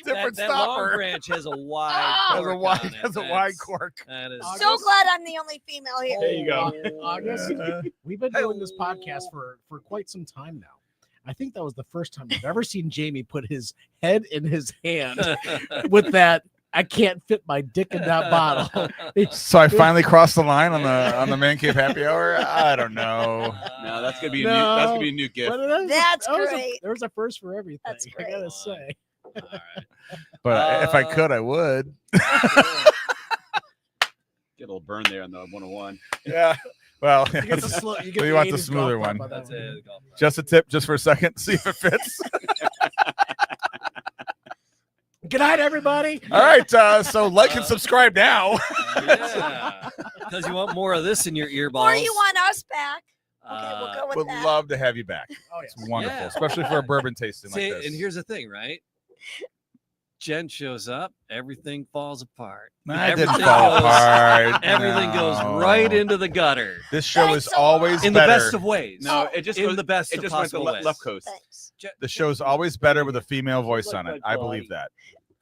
Speaker 3: Different
Speaker 2: that Long
Speaker 3: stopper.
Speaker 2: Branch has a wide.
Speaker 1: Oh.
Speaker 3: Has a
Speaker 2: cork
Speaker 3: wide,
Speaker 2: on it.
Speaker 3: has a wide
Speaker 2: That's-
Speaker 3: cork.
Speaker 2: That is.
Speaker 1: So glad I'm the only female here.
Speaker 5: There you go.
Speaker 4: August, we've been doing this podcast for quite some time now. I think that was the first time I've ever seen Jamie put his head in his hand with that. I can't fit my dick in that bottle.
Speaker 3: So I finally crossed the line on the Man Cave Happy Hour. I don't know.
Speaker 5: No, that's gonna be a
Speaker 4: No.
Speaker 5: new. That's gonna be a new gift.
Speaker 4: But that was
Speaker 1: That's
Speaker 4: that was
Speaker 1: great.
Speaker 4: There's a first for everything.
Speaker 1: That's
Speaker 4: I
Speaker 1: great.
Speaker 4: gotta say.
Speaker 2: All right.
Speaker 3: But if I could, I would.
Speaker 5: Get a little burn there on the 101.
Speaker 3: Yeah. Well,
Speaker 4: You get the slow. You, get
Speaker 3: you want the
Speaker 4: 80s golf
Speaker 3: smoother
Speaker 4: clap
Speaker 3: one.
Speaker 4: by that
Speaker 2: That's it. Golf clap.
Speaker 3: just a tip, just for a second, see if it fits.
Speaker 4: Good night, everybody.
Speaker 3: All right. So like and subscribe now.
Speaker 2: Yeah. Because you want more of this in your earballs.
Speaker 1: Or you want us back? Okay, we'll go with
Speaker 3: Would
Speaker 1: that.
Speaker 3: love to have you back.
Speaker 4: Oh,
Speaker 3: It's
Speaker 4: yes.
Speaker 3: wonderful,
Speaker 2: Yeah.
Speaker 3: especially for a bourbon tasting
Speaker 2: See,
Speaker 3: like this.
Speaker 2: and here's the thing, right? Jen shows up, everything falls apart.
Speaker 3: I didn't
Speaker 2: Everything
Speaker 3: fall
Speaker 2: goes-
Speaker 3: apart.
Speaker 2: Everything goes
Speaker 3: No.
Speaker 2: right into the gutter.
Speaker 3: This show
Speaker 1: Thanks
Speaker 3: is
Speaker 1: a lot.
Speaker 3: always
Speaker 2: In the
Speaker 3: better.
Speaker 2: best of ways.
Speaker 5: No, it just
Speaker 2: in
Speaker 5: goes,
Speaker 2: the best
Speaker 5: it
Speaker 2: of
Speaker 5: just went to
Speaker 2: possible ways.
Speaker 5: left coast.
Speaker 1: Thanks.
Speaker 3: The show's always better with a female voice
Speaker 5: Like
Speaker 3: on
Speaker 5: my
Speaker 3: it. I
Speaker 5: body.
Speaker 3: believe that.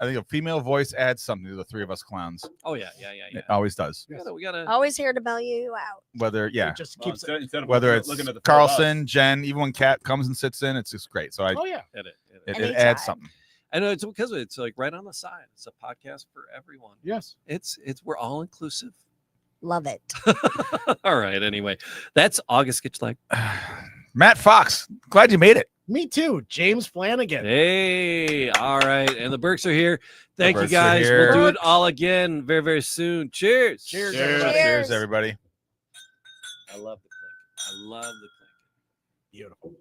Speaker 3: I think a female voice adds something to the three of us clowns.
Speaker 2: Oh yeah.
Speaker 3: It always does.
Speaker 2: We gotta.
Speaker 1: Always here to bail you out.
Speaker 3: Whether
Speaker 4: It just keeps it.
Speaker 5: Instead of
Speaker 3: whether it's
Speaker 5: looking at the
Speaker 3: Carlson, Jen, even when Kat comes and sits in, it's just great. So
Speaker 4: Oh yeah.
Speaker 2: Edit.
Speaker 3: it
Speaker 1: Anytime.
Speaker 3: adds something.
Speaker 2: I know it's because it's like right on the side. It's a podcast for everyone.
Speaker 4: Yes.
Speaker 2: It's we're all inclusive.
Speaker 1: Love it.
Speaker 2: All right. Anyway, that's August Skitchlag.
Speaker 3: Matt Fox, glad you made it.
Speaker 4: Me too. James Flanagan.
Speaker 2: Hey, all right. And the Burks are here. Thank you
Speaker 3: Burks are
Speaker 2: guys.
Speaker 3: here.
Speaker 2: We'll do it all again very, very soon. Cheers.
Speaker 4: Cheers,
Speaker 3: Cheers,
Speaker 4: everybody.
Speaker 3: cheers, everybody.
Speaker 2: I love the clink. I love the clink.
Speaker 4: Beautiful.